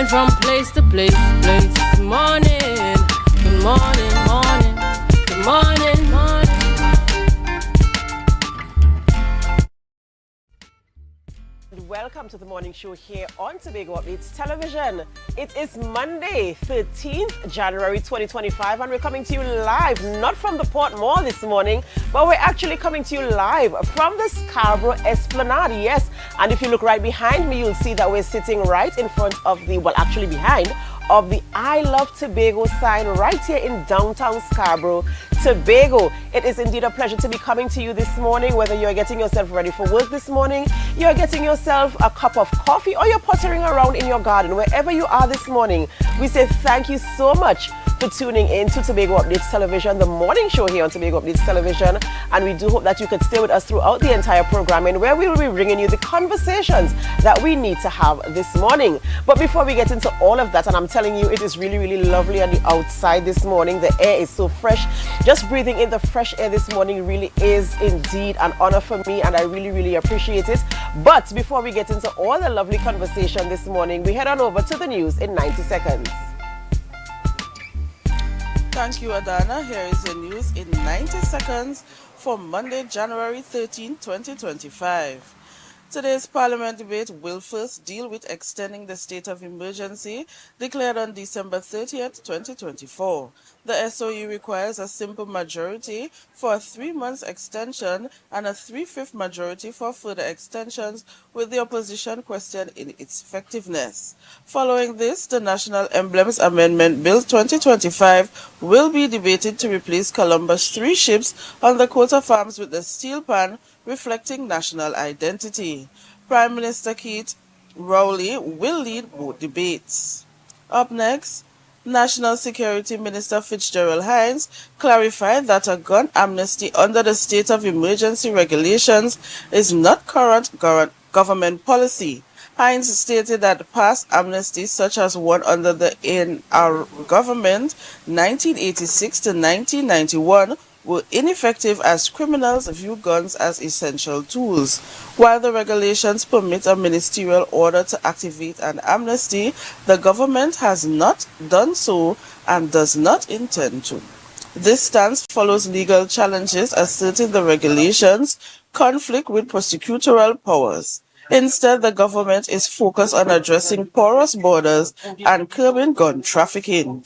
Roaming from place to place, Good morning, good morning, morning, good morning, morning. Welcome to the morning show here on Tobago Updates Television. It is Monday, 13th January 2025, and we're coming to you live, not from the Port Mall this morning, but we're actually coming to you live from the Scarborough Esplanade, yes. And if you look right behind me, you'll see that we're sitting right in front of the, well, actually behind of the I Love Tobago sign right here in downtown Scarborough, Tobago. It is indeed a pleasure to be coming to you this morning, whether you're getting yourself ready for work this morning, you're getting yourself a cup of coffee, or you're pottering around in your garden. Wherever you are this morning, we say thank you so much for tuning in to Tobago Updates Television, the morning show here on Tobago Updates Television. And we do hope that you could stay with us throughout the entire programming, where we will be bringing you the conversations that we need to have this morning. But before we get into all of that, and I'm telling you, it is really, really lovely on the outside this morning. The air is so fresh. Just breathing in the fresh air this morning really is indeed an honor for me, and I really, really appreciate it. But before we get into all the lovely conversation this morning, we head on over to the news in 90 seconds. Thank you, Adana. Here is the news in 90 seconds for Monday, January 13, 2025. Today's Parliament debate will first deal with extending the state of emergency declared on December 30th, 2024. The SOE requires a simple majority for a 3-month extension and a 3/5 majority for further extensions, with the opposition questioning its effectiveness. Following this, the National Emblems Amendment Bill 2025 will be debated to replace Columbus' 3 ships on the coat of arms with the steel pan reflecting national identity. Prime Minister Keith Rowley will lead both debates. Up next, National Security Minister Fitzgerald Hines clarified that a gun amnesty under the state of emergency regulations is not current government policy. Hines stated that past amnesties, such as one under the NR government 1986 to 1991, were ineffective as criminals view guns as essential tools. While the regulations permit a ministerial order to activate an amnesty, the government has not done so and does not intend to. This stance follows legal challenges asserting the regulations conflict with prosecutorial powers. Instead, the government is focused on addressing porous borders and curbing gun trafficking.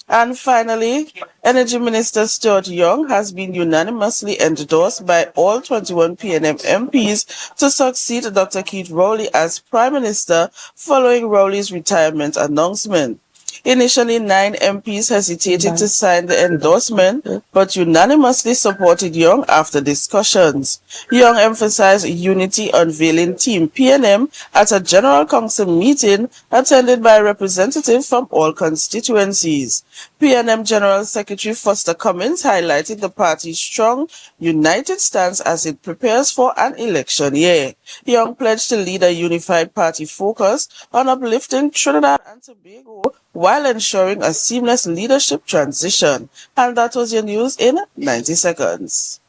And finally, Energy Minister Stuart Young has been unanimously endorsed by all 21 PNM MPs to succeed Dr. Keith Rowley as Prime Minister following Rowley's retirement announcement. Initially, 9 MPs hesitated to sign the endorsement, but unanimously supported Young after discussions. Young emphasized unity unveiling Team PNM at a General Council meeting attended by representatives from all constituencies. PNM General Secretary Foster Cummins highlighted the party's strong, united stance as it prepares for an election year. Young pledged to lead a unified party focus on uplifting Trinidad and Tobago while ensuring a seamless leadership transition. And that was your news in 90 seconds.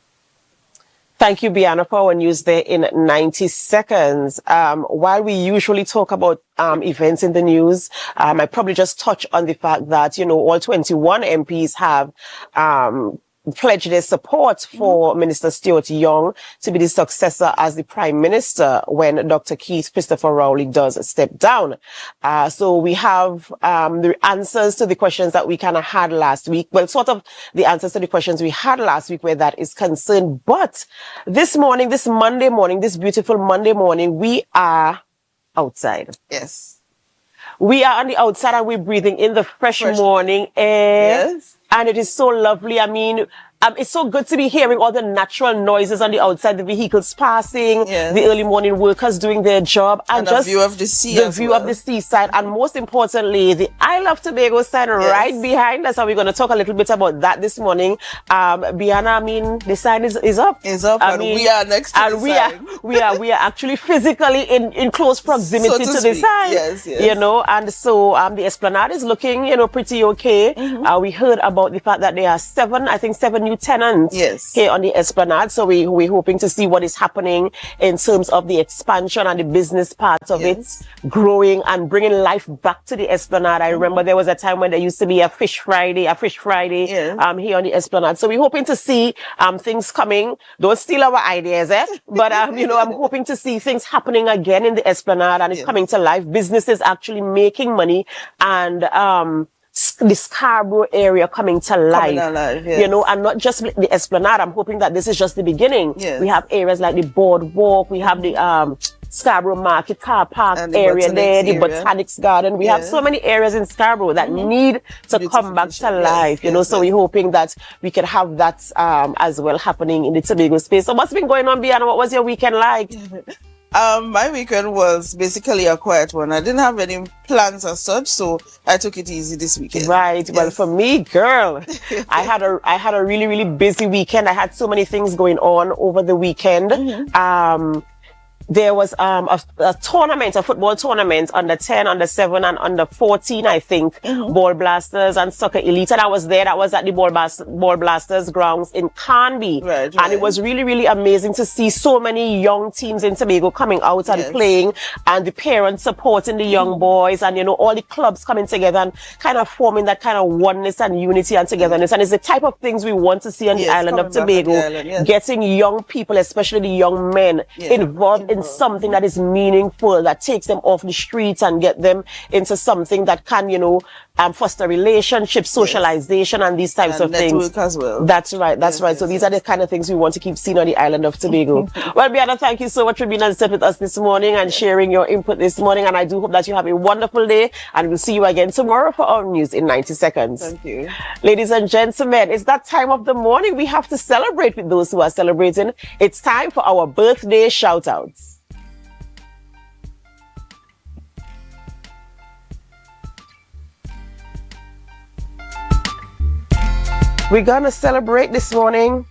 Thank you, Bianna, for our news there in 90 seconds. While we usually talk about events in the news, I probably just touch on the fact that, you know, all 21 MPs have pledged their support for Minister Stuart Young to be the successor as the Prime Minister when Dr. Keith Christopher Rowley does step down. So we have the answers to the questions that we kind of had last week. Well, sort of the answers to the questions we had last week where that is concerned. But this morning, this Monday morning, this beautiful Monday morning, we are outside. Yes. We are on the outside and we're breathing in the fresh morning air. Yes. And it is so lovely. I mean, it's so good to be hearing all the natural noises on the outside, the vehicles passing, the early morning workers doing their job, and just the view of the sea. The view of the seaside, and most importantly, the I Love Tobago sign right behind us. And we're going to talk a little bit about that this morning. Bianna, I mean, the sign is up. Is up, and we are next to the sign. we are actually physically in close proximity to the sign. Yes. You know, and so the Esplanade is looking, you know, pretty okay. We heard about the fact that there are 7 new new tenants here on the Esplanade. So we're hoping to see what is happening in terms of the expansion and the business part of it, growing and bringing life back to the Esplanade. I remember there was a time when there used to be a Fish Friday here on the Esplanade. So we're hoping to see things coming. Don't steal our ideas, but you know, I'm hoping to see things happening again in the Esplanade and it's coming to life. Businesses actually making money and the Scarborough area coming to life, you know, and not just the Esplanade. I'm hoping that this is just the beginning. We have areas like the Boardwalk, we have the Scarborough Market Car Park area there, the Botanics Garden. We have so many areas in Scarborough that need to come back to life, you know, so we're hoping that we can have that as well happening in the Tobago space. So what's been going on, Bianna? What was your weekend like? My weekend was basically a quiet one. I didn't have any plans as such, so I took it easy this weekend. Right. Well, for me, girl, I had a really, really busy weekend. I had so many things going on over the weekend. There was a tournament, a football tournament, under 10, under 7, and under 14, I think, Ball Blasters and Soccer Elite. And I was there. That was at the Ball Blasters grounds in Canby. And it was really, really amazing to see so many young teams in Tobago coming out and playing, and the parents supporting the young boys, and, you know, all the clubs coming together and kind of forming that kind of oneness and unity and togetherness. And it's the type of things we want to see on the island of Tobago, getting young people, especially the young men, involved in something that is meaningful, that takes them off the streets and get them into something that can, you know, foster relationships, socialization, and these types of things. As well. That's right. That's right. So these are the kind of things we want to keep seeing on the island of Tobago. Well, Bianna, thank you so much for being on set with us this morning and sharing your input this morning. And I do hope that you have a wonderful day, and we'll see you again tomorrow for our news in 90 seconds. Thank you. Ladies and gentlemen, it's that time of the morning. We have to celebrate with those who are celebrating. It's time for our birthday shout-outs. We're gonna celebrate this morning.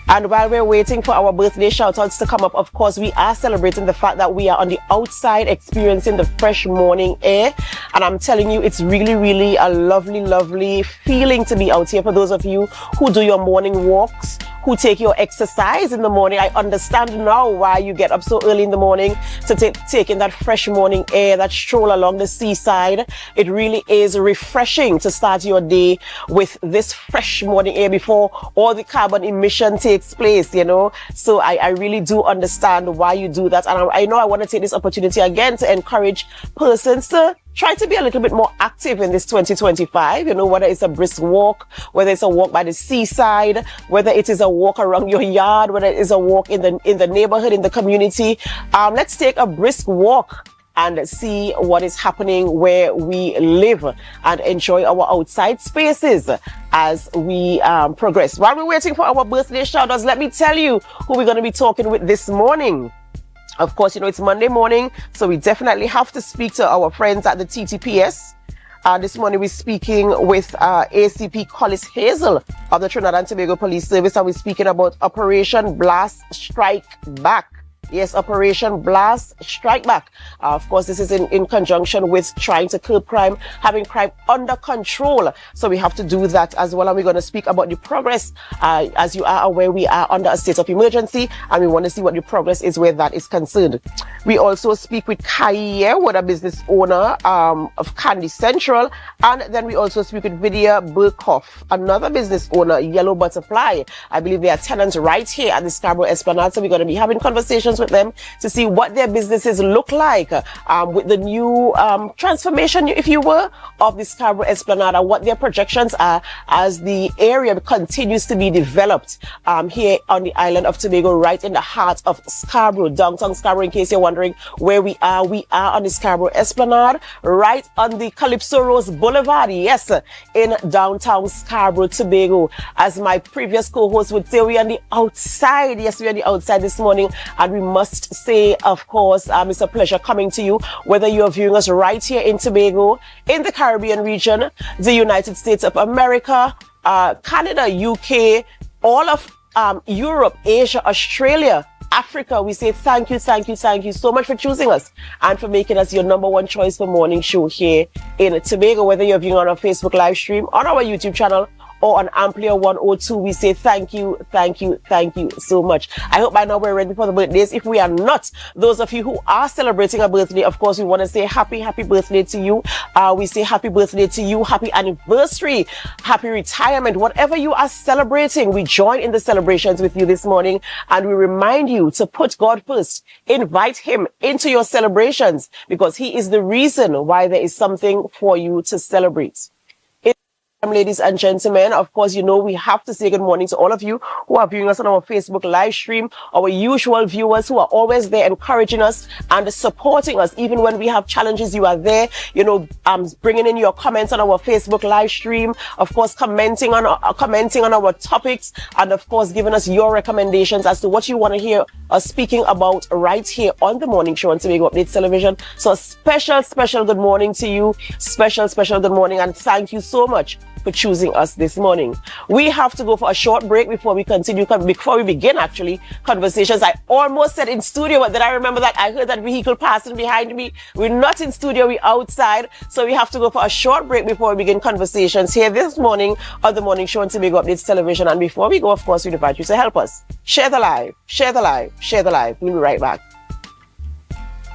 And while we're waiting for our birthday shout-outs to come up, of course, we are celebrating the fact that we are on the outside experiencing the fresh morning air. And I'm telling you, it's really, really a lovely, lovely feeling to be out here. For those of you who do your morning walks, who take your exercise in the morning, I understand now why you get up so early in the morning to take in that fresh morning air, that stroll along the seaside. It really is refreshing to start your day with this fresh morning air before all the carbon emission takes place, you know. So I really do understand why you do that. And I know I want to take this opportunity again to encourage persons to try to be a little bit more active in this 2025, you know, whether it's a brisk walk, whether it's a walk by the seaside, whether it is a walk around your yard, whether it is a walk in the neighborhood, in the community. Let's take a brisk walk and see what is happening where we live and enjoy our outside spaces as we progress. While we're waiting for our birthday shout-outs, let me tell you who we're going to be talking with this morning. Of course, you know, it's Monday morning, so we definitely have to speak to our friends at the TTPS. This morning we're speaking with ACP Collis Hazel of the Trinidad and Tobago Police Service, and we're speaking about Operation Blast Strike Back. Yes, Operation Blast Strike Back. Of course, this is in conjunction with trying to curb crime, having crime under control. So we have to do that as well. And we're going to speak about the progress. As you are aware, we are under a state of emergency, and we want to see what the progress is where that is concerned. We also speak with Kai, with a business owner of Candy Central. And then we also speak with Vidya Burkhoff, another business owner, Yellow Butterfly. I believe they are tenants right here at the Scarborough Esplanade. So we're going to be having conversations with them to see what their businesses look like with the new transformation, if you were, of the Scarborough Esplanade, and what their projections are as the area continues to be developed here on the island of Tobago, right in the heart of Scarborough, downtown Scarborough. In case you're wondering where we are on the Scarborough Esplanade, right on the Calypso Rose Boulevard, yes, in downtown Scarborough, Tobago. As my previous co-host would say, we're on the outside. Yes, we're on the outside this morning, and we must say, of course, it's a pleasure coming to you, whether you're viewing us right here in Tobago, in the Caribbean region, the United States of America, Canada, UK, all of Europe, Asia, Australia, Africa, we say thank you so much for choosing us and for making us your #1 choice for morning show here in Tobago. Whether you're viewing on our Facebook live stream, on our YouTube channel, or on Amplia 102, we say thank you so much. I hope by now we're ready for the birthdays. If we are not, those of you who are celebrating a birthday, of course, we want to say happy birthday to you. We say happy birthday to you, happy anniversary, happy retirement, whatever you are celebrating. We join in the celebrations with you this morning, and we remind you to put God first. Invite him into your celebrations, because he is the reason why there is something for you to celebrate. Ladies and gentlemen, of course, you know we have to say good morning to all of you who are viewing us on our Facebook live stream, our usual viewers who are always there encouraging us and supporting us. Even when we have challenges, you are there, bringing in your comments on our Facebook live stream, of course, commenting on our topics, and of course, giving us your recommendations as to what you want to hear us speaking about right here on the morning show on Tobago Updates Television. So a special good morning to you. Special good morning, and thank you so much for choosing us this morning. We have to go for a short break before we begin actually conversations. I almost said in studio, but then I remember that I heard that vehicle passing behind me. We're not in studio, we're outside. So we have to go for a short break before we begin conversations here this morning on the morning show on Tobago Updates Television. And before we go, of course, we invite you to help us. Share the live. We'll be right back.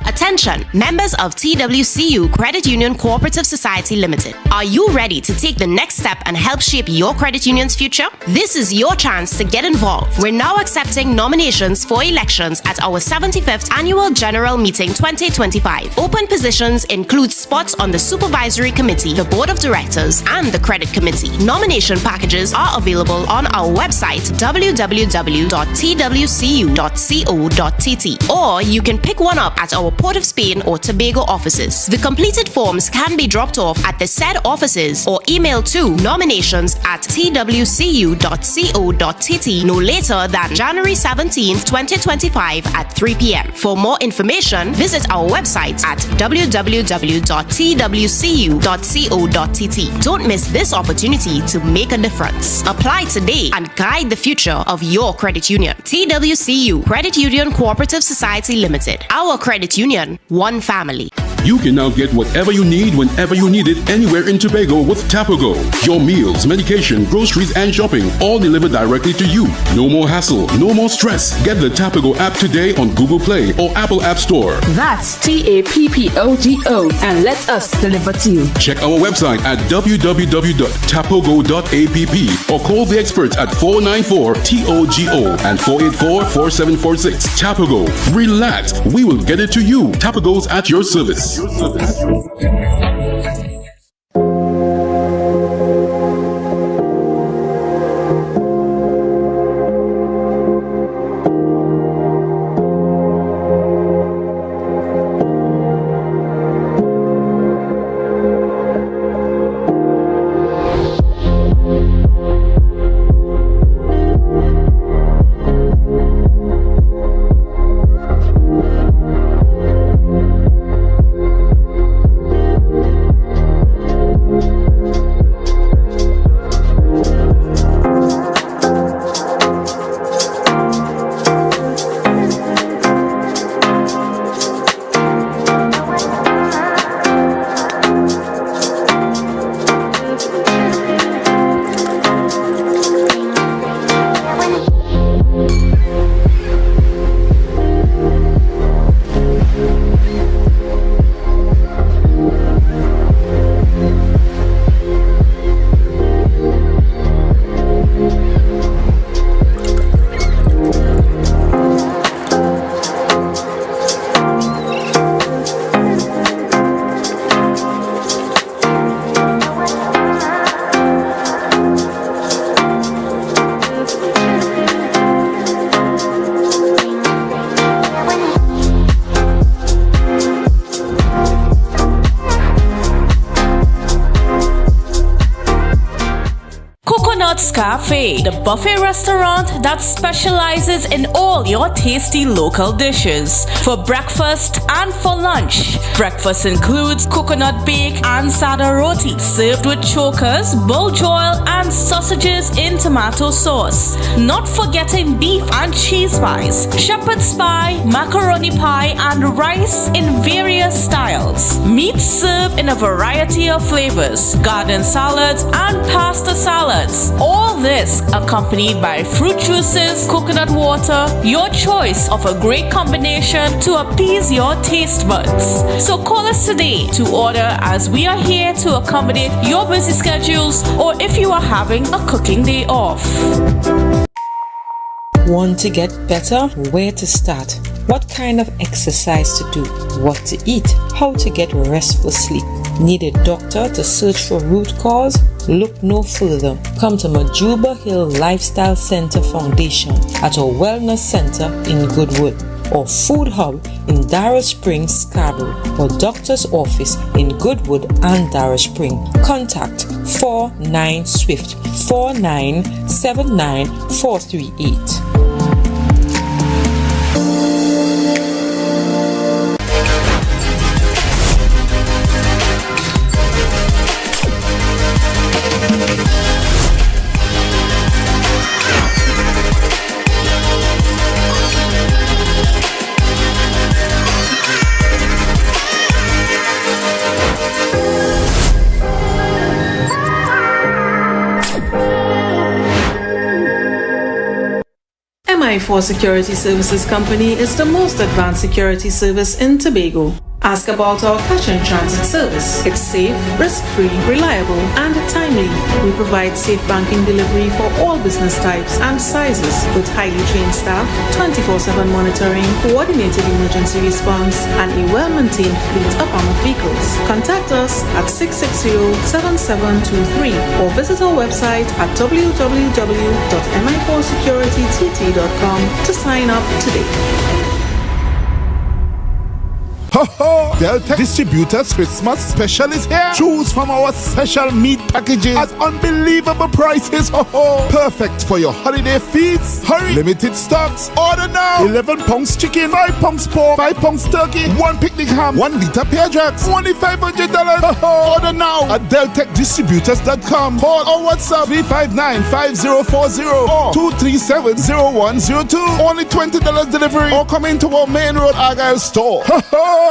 Attention, members of TWCU Credit Union Cooperative Society Limited. Are you ready to take the next step and help shape your credit union's future? This is your chance to get involved. We're now accepting nominations for elections at our 75th Annual General Meeting 2025. Open positions include spots on the Supervisory Committee, the Board of Directors, and the Credit Committee. Nomination packages are available on our website www.twcu.co.tt, or you can pick one up at our Port of Spain or Tobago offices. The completed forms can be dropped off at the said offices or emailed to nominations@twcu.co.tt no later than January 17th, 2025 at 3 p.m. For more information, visit our website at www.twcu.co.tt. Don't miss this opportunity to make a difference. Apply today and guide the future of your credit union. TWCU Credit Union Cooperative Society Limited. Our credit union, one family. You can now get whatever you need whenever you need it anywhere in Tobago with Tobago. Your meals, medication, groceries, and shopping all delivered directly to you. No more hassle, no more stress. Get the Tobago app today on Google Play or Apple App Store. That's TAPPOGO, and let us deliver to you. Check our website at www.tapogo.app or call the experts at 494-TOGO and 484-4746. Tobago. Relax. We will get it to you. Tobago's at your service. Cafe, the buffet restaurant that specializes in all your tasty local dishes. For breakfast and for lunch. Breakfast includes coconut bake and sada roti, served with chokers, bull joil, and sausages in tomato sauce. Not forgetting beef and cheese pies, shepherd's pie, macaroni pie, and rice in various styles. Meat served in a variety of flavors, garden salads, and pasta salads. All this accompanied by fruit juices, coconut water, your choice of a great combination to appease your taste buds. So call us today to order, as we are here to accommodate your busy schedules or if you are having a cooking day off. Want to get better? Where to start? What kind of exercise to do? What to eat? How to get restful sleep? Need a doctor to search for root cause? Look no further. Come to Majuba Hill Lifestyle Center Foundation at our Wellness Center in Goodwood, or Food Hub in Darrow Springs, Scarborough, or Doctor's Office in Goodwood and Darrow Spring. Contact 49 Swift 4979 438. MI4 Security Services Company is the most advanced security service in Tobago. Ask about our cash and transit service. It's safe, risk-free, reliable, and timely. We provide safe banking delivery for all business types and sizes with highly trained staff, 24/7 monitoring, coordinated emergency response, and a well-maintained fleet of armored vehicles. Contact us at 660-7723 or visit our website at www.mi4securitytt.com to sign up today. Ho ho! Delta Distributors Christmas special is here. Choose from our special meat packages at unbelievable prices. Ho ho! Perfect for your holiday feasts. Hurry! Limited stocks. Order now. 11 pounds chicken, 5 pounds pork, 5 pounds turkey, 1 picnic ham, 1 liter pear jacks, only $500. Ho ho! Order now at deltechdistributors.com. Call or WhatsApp 359-5040 or 237-0102. Only $20 delivery or come into our main road Argyle store. Ho ho!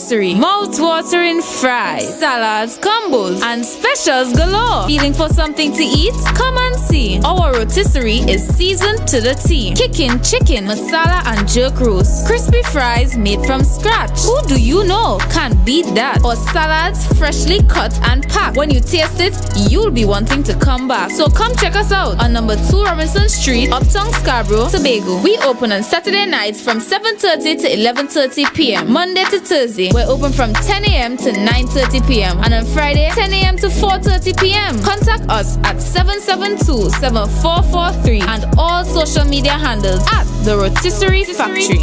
rotisserie, mouth-watering fries, salads, combos, and specials galore. Feeling for something to eat? Come and see. Our rotisserie is seasoned to the T. Kicking chicken, masala, and jerk roast. Crispy fries made from scratch. Who do you know can beat that? Or salads freshly cut and packed. When you taste it, you'll be wanting to come back. So come check us out on number 2 Robinson Street, Uptown Scarborough, Tobago. We open on Saturday nights from 7:30 to 11:30 p.m. Monday to Thursday, we're open from 10 a.m. to 9:30 p.m. And on Friday, 10 a.m. to 4:30 p.m. Contact us at 772-7443 and all social media handles at The Rotisserie Factory.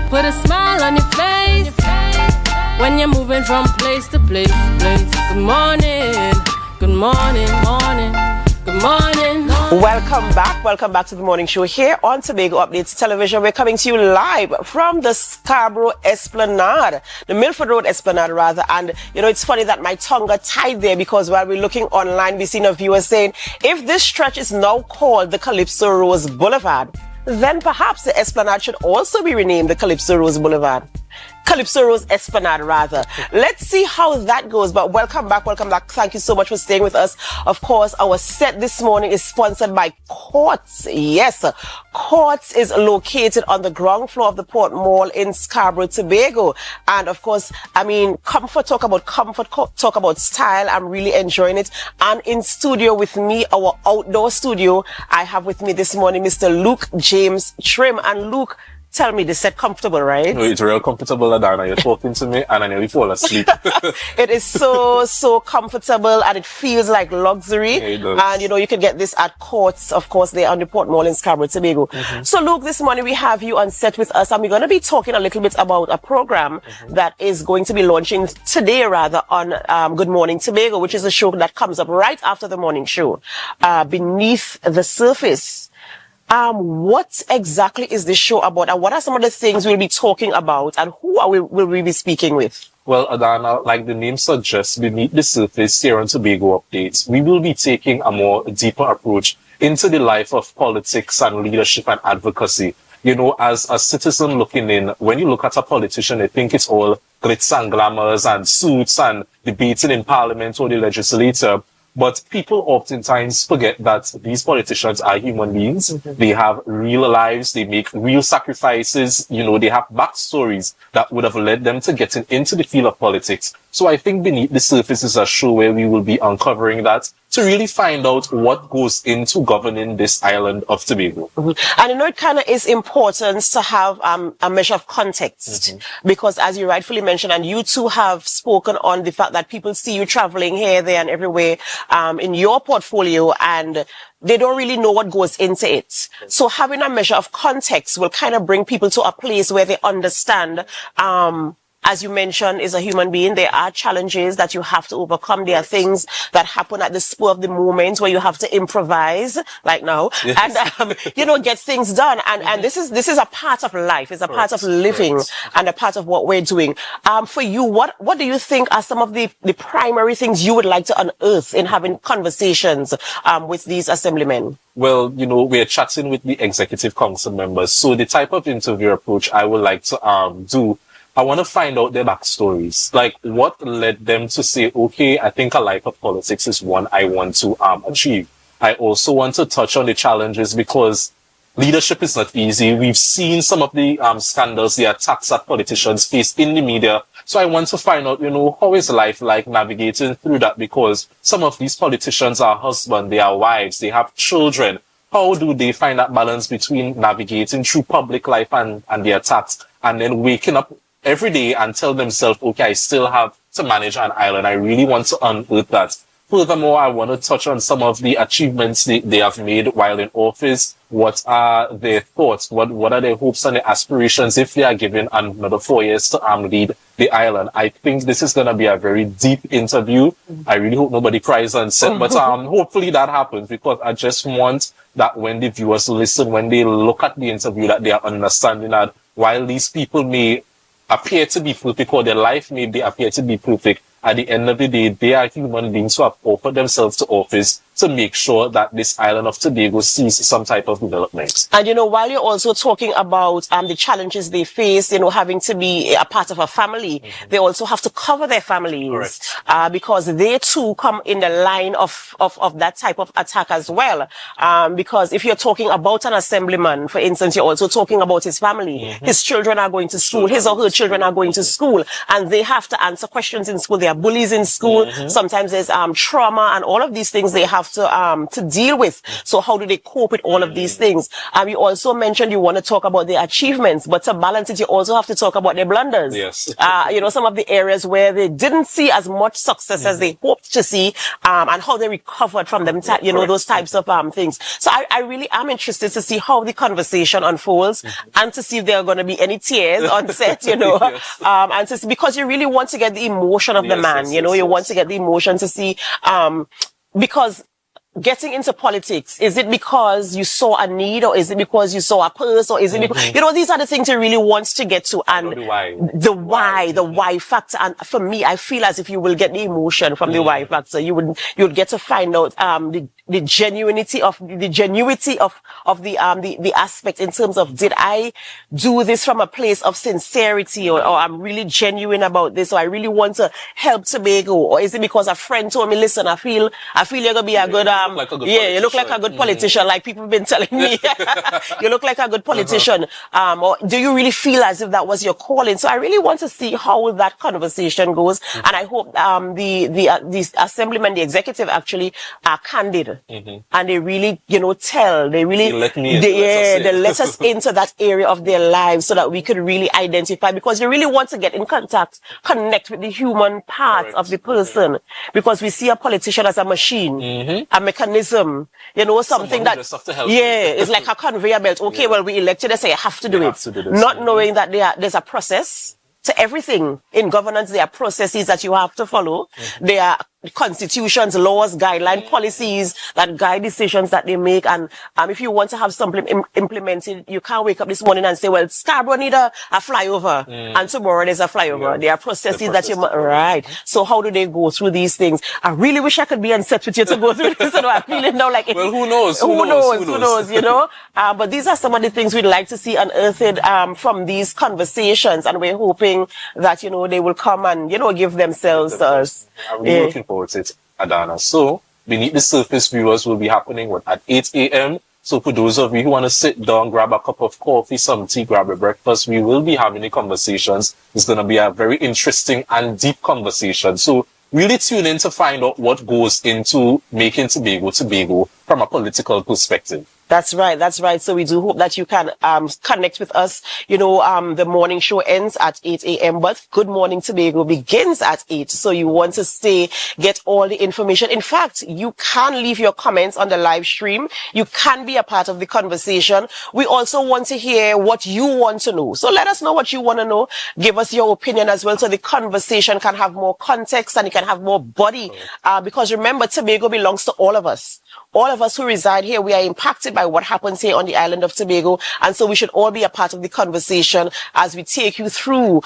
Put a smile on your face when you're moving from place to place. Good morning, good morning, morning, good morning. Welcome back to the morning show here on Tobago Updates Television. We're coming to you live from the Scarborough Esplanade, the Milford Road Esplanade rather. And you know, it's funny that my tongue got tied there because while we're looking online, we've seen a viewer saying, if this stretch is now called the Calypso Rose Boulevard, then perhaps the Esplanade should also be renamed the Calypso Rose Boulevard. Calypso Rose Esplanade rather. Let's see how that goes. But welcome back. Thank you so much for staying with us. Of course, our set this morning is sponsored by Courts. Yes, Courts is located on the ground floor of the Port Mall in Scarborough, Tobago. And of course, I mean, talk about style. I'm really enjoying it. And in studio with me, our outdoor studio, I have with me this morning Mr. Luke James Trim. And Luke, tell me, the set comfortable, right? No, it's real comfortable, Adana. You're talking to me and I nearly fall asleep. It is so comfortable and it feels like luxury. Yeah, it does. And you know, you can get this at Courts, of course, they're on the Port Mall in Scarborough, Tobago. So Luke, this morning we have you on set with us and we're going to be talking a little bit about a program that is going to be launching today rather on Good Morning Tobago, which is a show that comes up right after the morning show, Beneath the Surface. What exactly is this show about and what are some of the things we'll be talking about and who will we be speaking with? Well, Adana, like the name suggests, Beneath the Surface here on Tobago Updates, we will be taking a more deeper approach into the life of politics and leadership and advocacy. You know, as a citizen looking in, when you look at a politician, I think it's all glitz and glamours and suits and debating in parliament or the legislature. But people oftentimes forget that these politicians are human beings. They have real lives. They make real sacrifices. You know, they have backstories that would have led them to getting into the field of politics. So I think Beneath the Surface is a show where we will be uncovering that to really find out what goes into governing this island of Tobago. And you know, it kind of is important to have a measure of context because as you rightfully mentioned, and you too have spoken on the fact that people see you traveling here, there and everywhere in your portfolio and they don't really know what goes into it. So having a measure of context will kind of bring people to a place where they understand as you mentioned, is a human being. There are challenges that you have to overcome. There are things that happen at the spur of the moment where you have to improvise, like now, and you know, get things done. And this is a part of life. It's a part of living and a part of what we're doing. For you, what do you think are some of the primary things you would like to unearth in having conversations with these assemblymen? Well, you know, we're chatting with the executive council members. So the type of interview approach I would like to do, I want to find out their backstories. Like, what led them to say, okay, I think a life of politics is one I want to achieve. I also want to touch on the challenges because leadership is not easy. We've seen some of the scandals, the attacks that politicians face in the media. So I want to find out, how is life like navigating through that? Because some of these politicians are husbands, they are wives, they have children. How do they find that balance between navigating through public life and their tasks, and then waking up every day and tell themselves, okay, I still have to manage an island. I really want to unearth that. Furthermore, I want to touch on some of the achievements they have made while in office. What are their thoughts? What are their hopes and their aspirations if they are given another 4 years to lead the island? I think this is going to be a very deep interview. I really hope nobody cries on set, but hopefully that happens, because I just want that when the viewers listen, when they look at the interview, that they are understanding that while these people may appear to be perfect, or their life may appear to be perfect, at the end of the day, they are human beings who have offered themselves to office to make sure that this island of Tobago sees some type of development. And, while you're also talking about the challenges they face, having to be a part of a family, they also have to cover their families, because they too come in the line of that type of attack as well. Because if you're talking about an assemblyman, for instance, you're also talking about his family. His children are going to school, his or her children are going to school, and they have to answer questions in school. There are bullies in school. Sometimes there's trauma, and all of these things they have to deal with. So how do they cope with all of these things? You also mentioned you want to talk about their achievements, but to balance it, you also have to talk about their blunders. Yes. Some of the areas where they didn't see as much success as they hoped to see, and how they recovered from them, those types of things. So I really am interested to see how the conversation unfolds, and to see if there are going to be any tears on set, Yes. and to see, because you really want to get the emotion of the man, you want to get the emotion to see, because getting into politics, is it because you saw a need, or is it because you saw a purse, or is it because, these are the things you really want to get to, and the why factor. And for me, I feel as if you will get the emotion from the why factor. You'll get to find out the genuinity of the aspect, in terms of, did I do this from a place of sincerity, or I'm really genuine about this, or I really want to help Tobago, or is it because a friend told me, listen, I feel you're gonna be a good you look like a good politician, like people have been telling me. You look like a good politician. Or do you really feel as if that was your calling? So I really want to see how that conversation goes, and I hope the assemblyman, the executive, actually are candid, and they really they let us into that area of their lives, so that we could really identify, because you really want to get in contact, connect with the human part of the person, because we see a politician as a machine, a mechanism, something that, it's like a conveyor belt. Okay, well, we elected, they say, I have to do it. Not knowing that there's a process to everything. In governance, there are processes that you have to follow. There are constitutions, laws, guidelines, policies that guide decisions that they make. And if you want to have something implemented, you can't wake up this morning and say, well, Scarborough need a flyover, and tomorrow there's a flyover. There are processes that right. So how do they go through these things? I really wish I could be on set with you to go through this. I'm feeling now like, well, who knows? Who knows? But these are some of the things we'd like to see unearthed from these conversations, and we're hoping that they will come and give themselves to us. I'm really looking forward to it, Adana. So Beneath the Surface viewers will be happening at 8 a.m. So for those of you who want to sit down, grab a cup of coffee, some tea, grab a breakfast, we will be having the conversations. It's going to be a very interesting and deep conversation. So really tune in to find out what goes into making Tobago from a political perspective. That's right. So we do hope that you can connect with us. The morning show ends at 8 a.m., but Good Morning Tobago begins at 8. So you want to get all the information. In fact, you can leave your comments on the live stream. You can be a part of the conversation. We also want to hear what you want to know. So let us know what you want to know. Give us your opinion as well, so the conversation can have more context and it can have more body. Because remember, Tobago belongs to all of us. All of us who reside here, we are impacted by what happens here on the island of Tobago. And so we should all be a part of the conversation as we take you through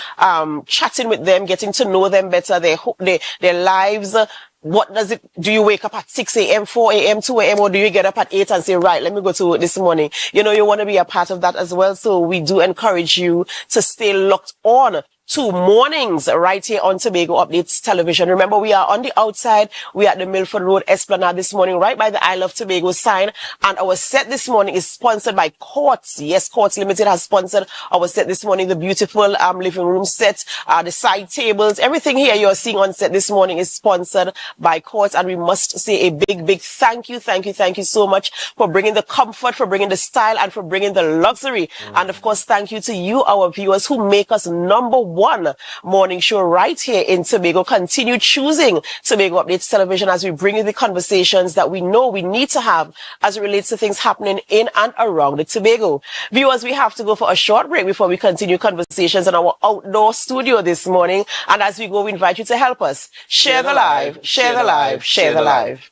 chatting with them, getting to know them better, their lives. What does it, do you wake up at 6 a.m., 4 a.m., 2 a.m., or do you get up at 8 and say, right, let me go to work this morning? You want to be a part of that as well. So we do encourage you to stay locked on to mornings right here on Tobago Updates Television. Remember, we are on the outside. We are at the Milford Road Esplanade this morning, right by the I Love Tobago sign. And our set this morning is sponsored by Courts. Yes, Courts Limited has sponsored our set this morning. The beautiful living room set, the side tables, everything here you're seeing on set this morning is sponsored by Courts. And we must say a big thank you so much for bringing the comfort, for bringing the style, and for bringing the luxury. And of course, thank you to you, our viewers, who make us number one morning show right here in Tobago. Continue choosing Tobago Updates Television as we bring you the conversations that we know we need to have as it relates to things happening in and around the Tobago. Viewers, we have to go for a short break before we continue conversations in our outdoor studio this morning. And as we go, we invite you to help us share the live, share the live, share the live.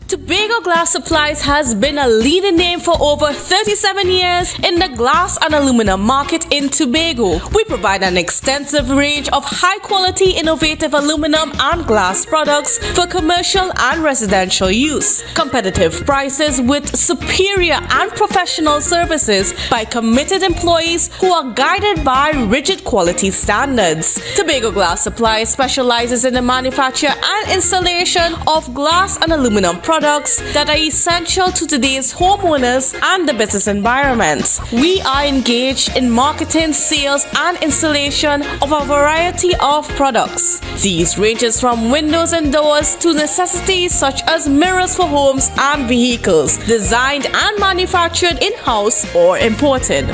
Tobago Glass Supplies has been a leading name for over 37 years in the glass and aluminum market in Tobago. We provide an extensive range of high-quality, innovative aluminum and glass products for commercial and residential use. Competitive prices with superior and professional services by committed employees who are guided by rigid quality standards. Tobago Glass Supplies specializes in the manufacture and installation of glass and aluminum products that are essential to today's homeowners and the business environment. We are engaged in marketing, sales, and installation of a variety of products. These ranges from windows and doors to necessities such as mirrors for homes and vehicles, designed and manufactured in-house or imported.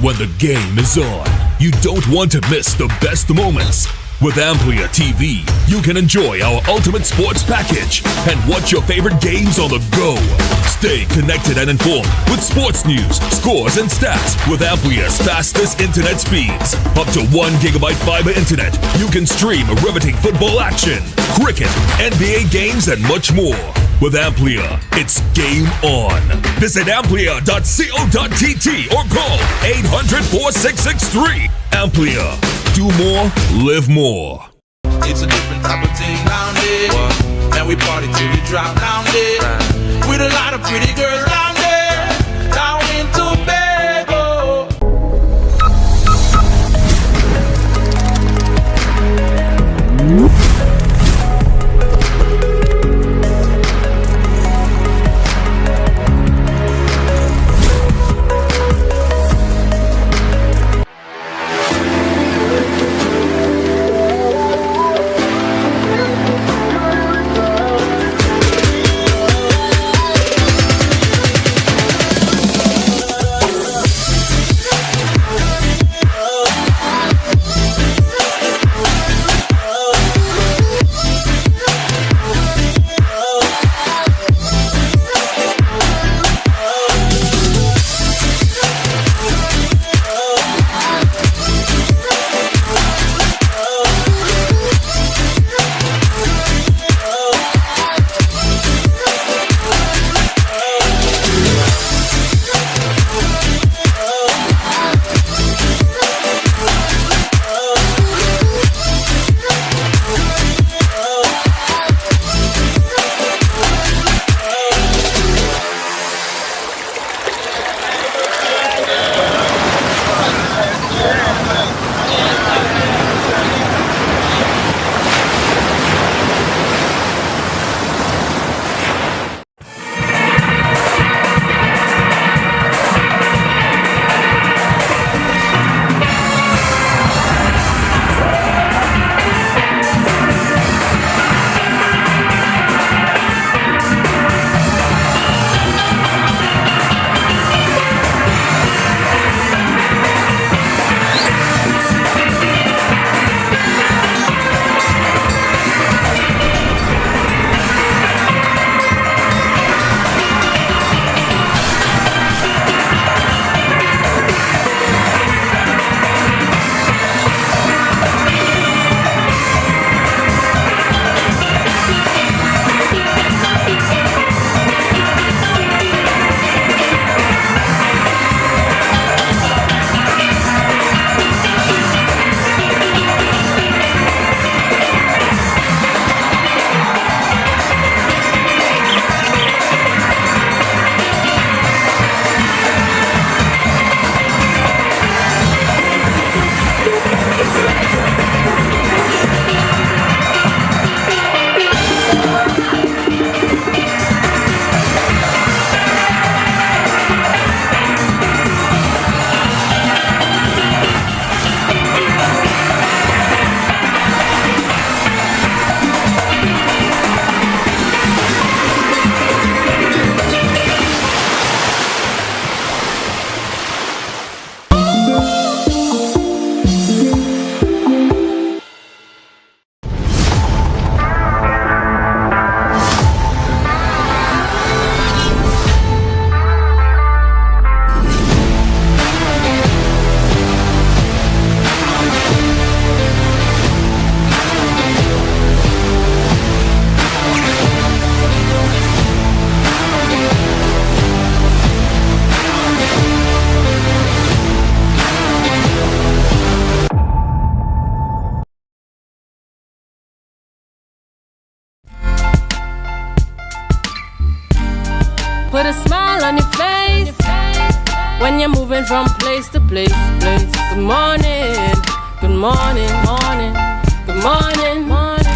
When the game is on, you don't want to miss the best moments. With Amplia TV, you can enjoy our ultimate sports package and watch your favorite games on the go. Stay connected and informed with sports news, scores, and stats with Amplia's fastest internet speeds. Up to 1 GB fiber internet, you can stream riveting football action, cricket, NBA games, and much more. With Amplia, it's game on. Visit amplia.co.tt or call 800-4663. Amplia. Do more, live more. It's a different type of thing down there. And we party till we drop down there. With a lot of pretty girls down there. Down in Tobago. smile on your face when you're moving from place to place. Good morning, good morning, morning, good morning, morning.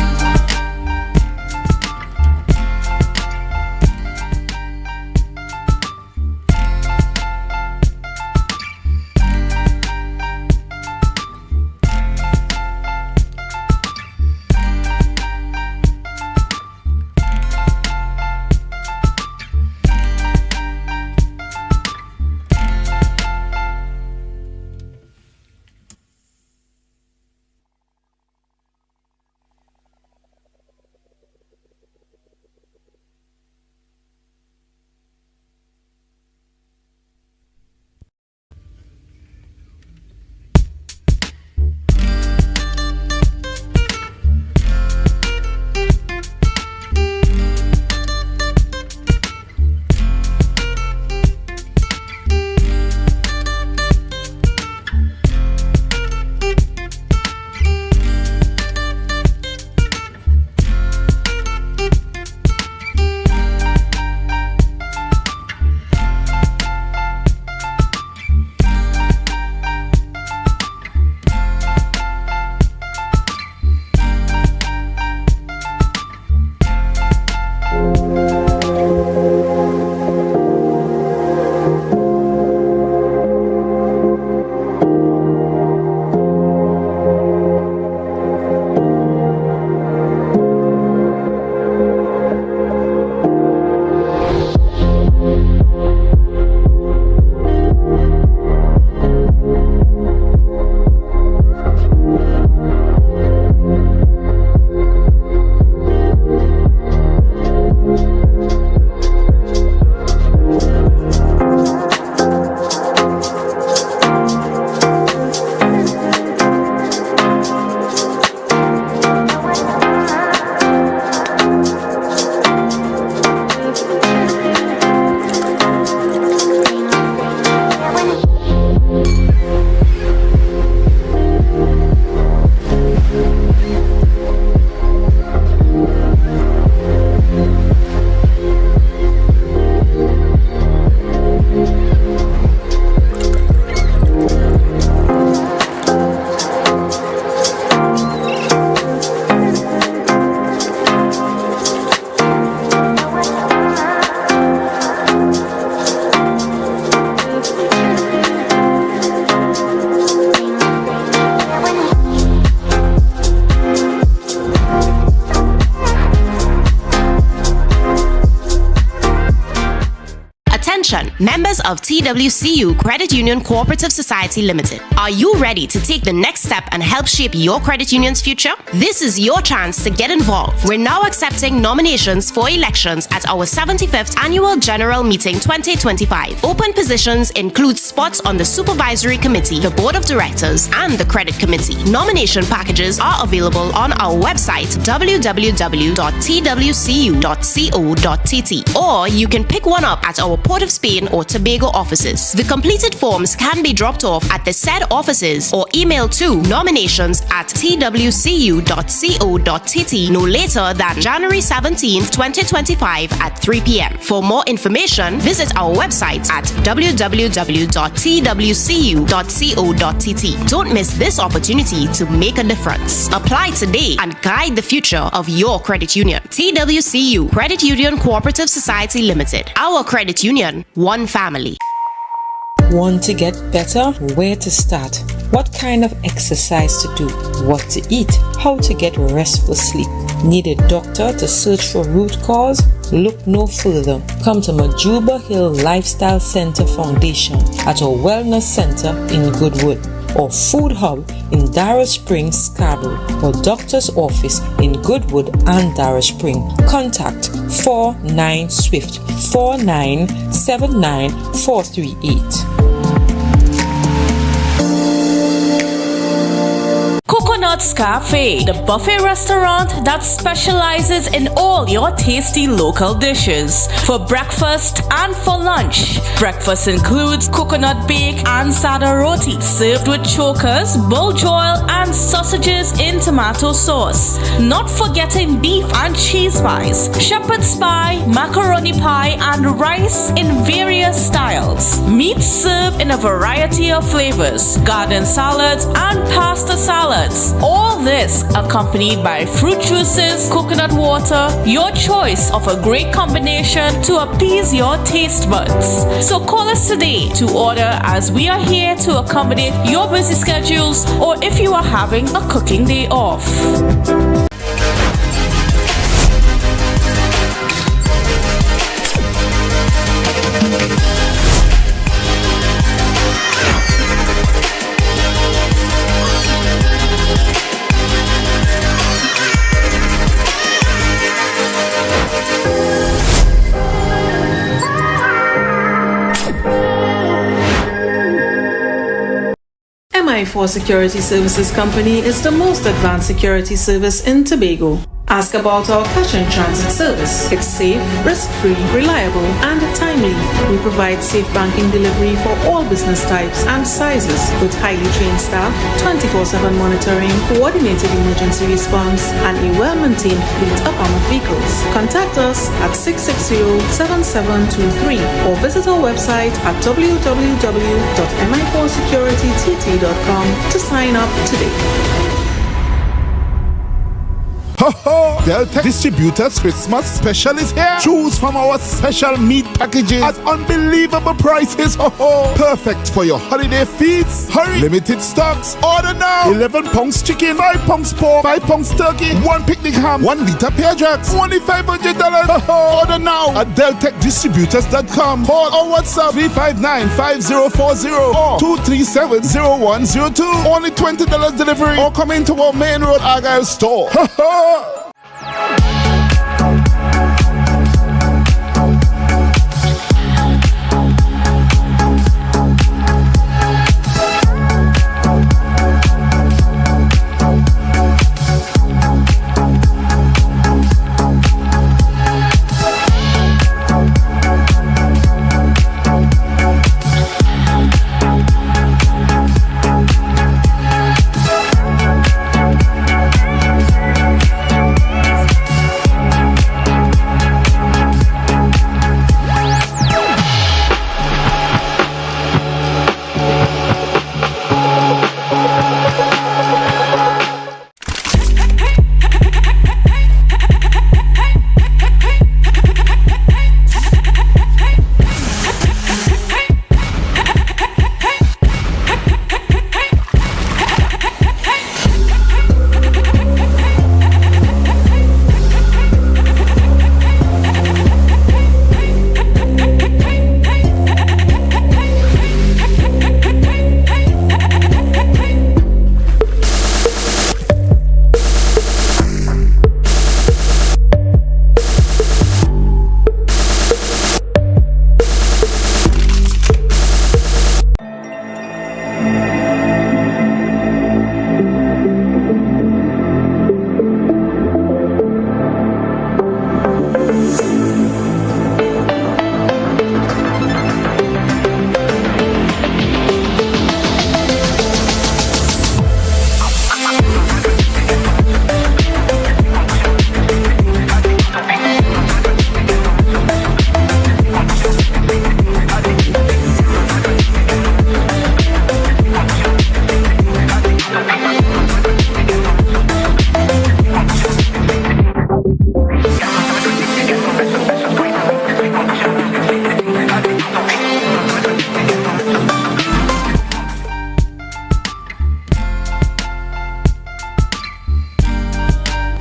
Members of TWCU Credit Union Cooperative Society Limited. Are you ready to take the next step and help shape your credit union's future? This is your chance to get involved. We're now accepting nominations for elections at our 75th Annual General Meeting 2025. Open positions include spots on the Supervisory Committee, the Board of Directors, and the Credit Committee. Nomination packages are available on our website www.twcu.co.tt, or you can pick one up at our Port of Spain or Tobago offices. The completed forms can be dropped off at the said offices or emailed to nominations@twcu.co.tt no later than January 17th, 2025 at 3 p.m. For more information, visit our website at www.twcu.co.tt. Don't miss this opportunity to make a difference. Apply today and guide the future of your credit union. TWCU Credit Union Cooperative Society Limited. Our credit union, one family. Want to get better? Where to start? What kind of exercise to do? What to eat? How to get restful sleep? Need a doctor to search for root cause? Look no further. Come to Majuba Hill Lifestyle Center Foundation at our Wellness Center in Goodwood, or Food Hub in Darrow Springs, Scarborough, or Doctor's Office in Goodwood and Darrow Spring. Contact 49 Swift 4979 438. Coconut's Cafe, the buffet restaurant that specializes in all your tasty local dishes. For breakfast and for lunch. Breakfast includes coconut bake and sada roti, served with chokers, bull joil, and sausages in tomato sauce. Not forgetting beef and cheese pies, shepherd's pie, macaroni pie, and rice in various styles. Meat served in a variety of flavors, garden salads, and pasta salads. All this accompanied by fruit juices, coconut water, your choice of a great combination to appease your taste buds. So call us today to order, as we are here to accommodate your busy schedules or if you are having a cooking day off. MI4 Security Services Company is the most advanced security service in Tobago. Ask about our cash and transit service. It's safe, risk-free, reliable, and timely. We provide safe banking delivery for all business types and sizes with highly trained staff, 24/7 monitoring, coordinated emergency response, and a well-maintained fleet of armored vehicles. Contact us at 660-7723 or visit our website at www.mi4securitytt.com to sign up today. Ho ho! Delta Distributors Christmas special is here. Choose from our special meat packages at unbelievable prices. Ho ho! Perfect for your holiday feasts. Hurry! Limited stocks. Order now. 11 pounds chicken, 5 pounds pork, 5 pounds turkey, 1 picnic ham, 1 liter pear jacks, only $500. Ho ho! Order now at deltechdistributors.com. Call or WhatsApp 359-5040 or 237-0102. Only $20 delivery or come into our main road Argyle store. Ho ho!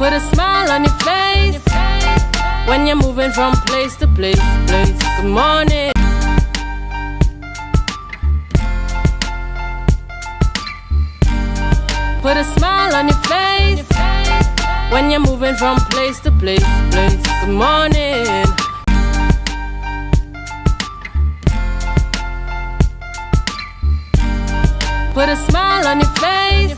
Put a smile on your face when you're moving from place to place. Good morning. Put a smile on your face when you're moving from place to place. Good morning. Put a smile on your face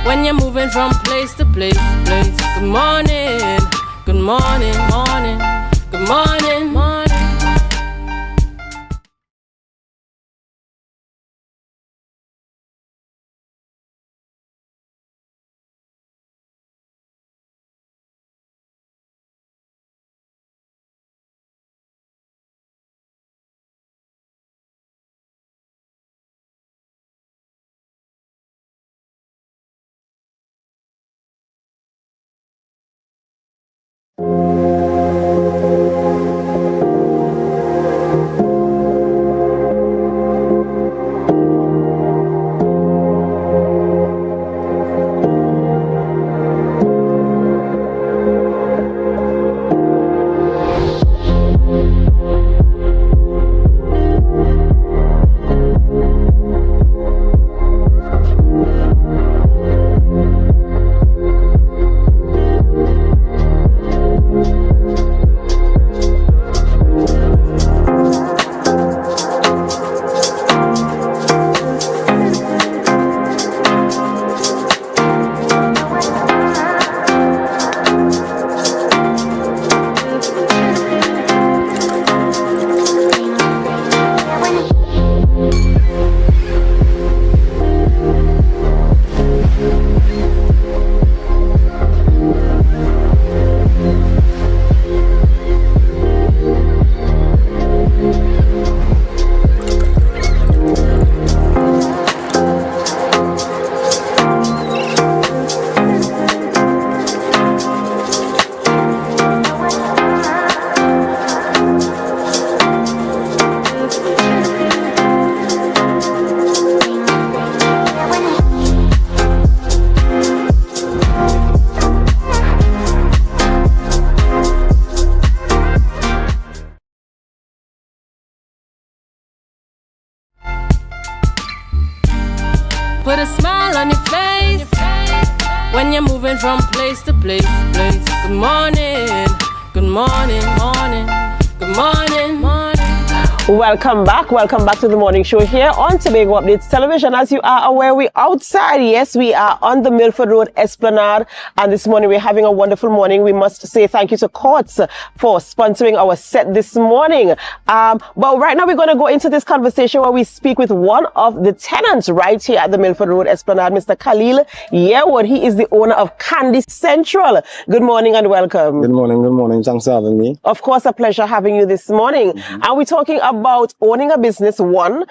when you're moving from place to place. Good morning, good morning, morning, good morning, morning. Put a smile on your face when you're moving from place to place. Good morning, good morning, morning, good morning, morning. Welcome back to the morning show here on Tobago Updates Television. As you are aware, we're outside. Yes, we are on the Milford Road Esplanade, and this morning we're having a wonderful morning. We must say thank you to Courts for sponsoring our set this morning. But right now we're going to go into this conversation where we speak with one of the tenants right here at the Milford Road Esplanade, Mr. Khalil Yearwood. He is the owner of Candy Central. Good morning and welcome. Good morning. Thanks for having me. Of course, a pleasure having you this morning. And we're talking about owning a business, owning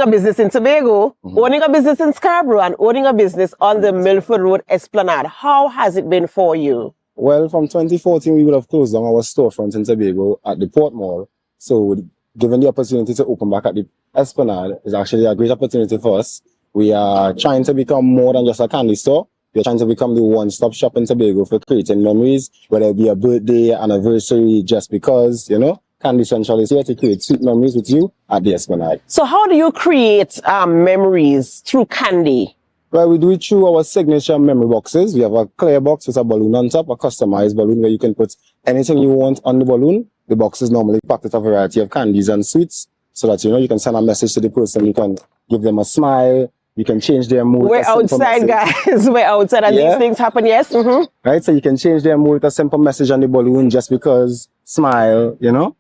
a business in Tobago, owning a business in Scarborough, and owning a business on the Milford Road Esplanade. How has it been for you? Well, from 2014, we would have closed down our storefront in Tobago at the Port Mall. So given the opportunity to open back at the Esplanade is actually a great opportunity for us. We are trying to become more than just a candy store. We're trying to become the one-stop shop in Tobago for creating memories, whether it be a birthday, anniversary, just because, you know, Candy Central is here to create sweet memories with you at the Esplanade. So how do you create memories through candy? Well, we do it through our signature memory boxes. We have a clear box with a balloon on top, a customized balloon where you can put anything you want on the balloon. The box is normally packed with a variety of candies and sweets so that, you know, you can send a message to the person. You can give them a smile. You can change their mood. We're outside, guys. We're outside, and these things happen, yes? Right? So you can change their mood with a simple message on the balloon just because, smile, you know?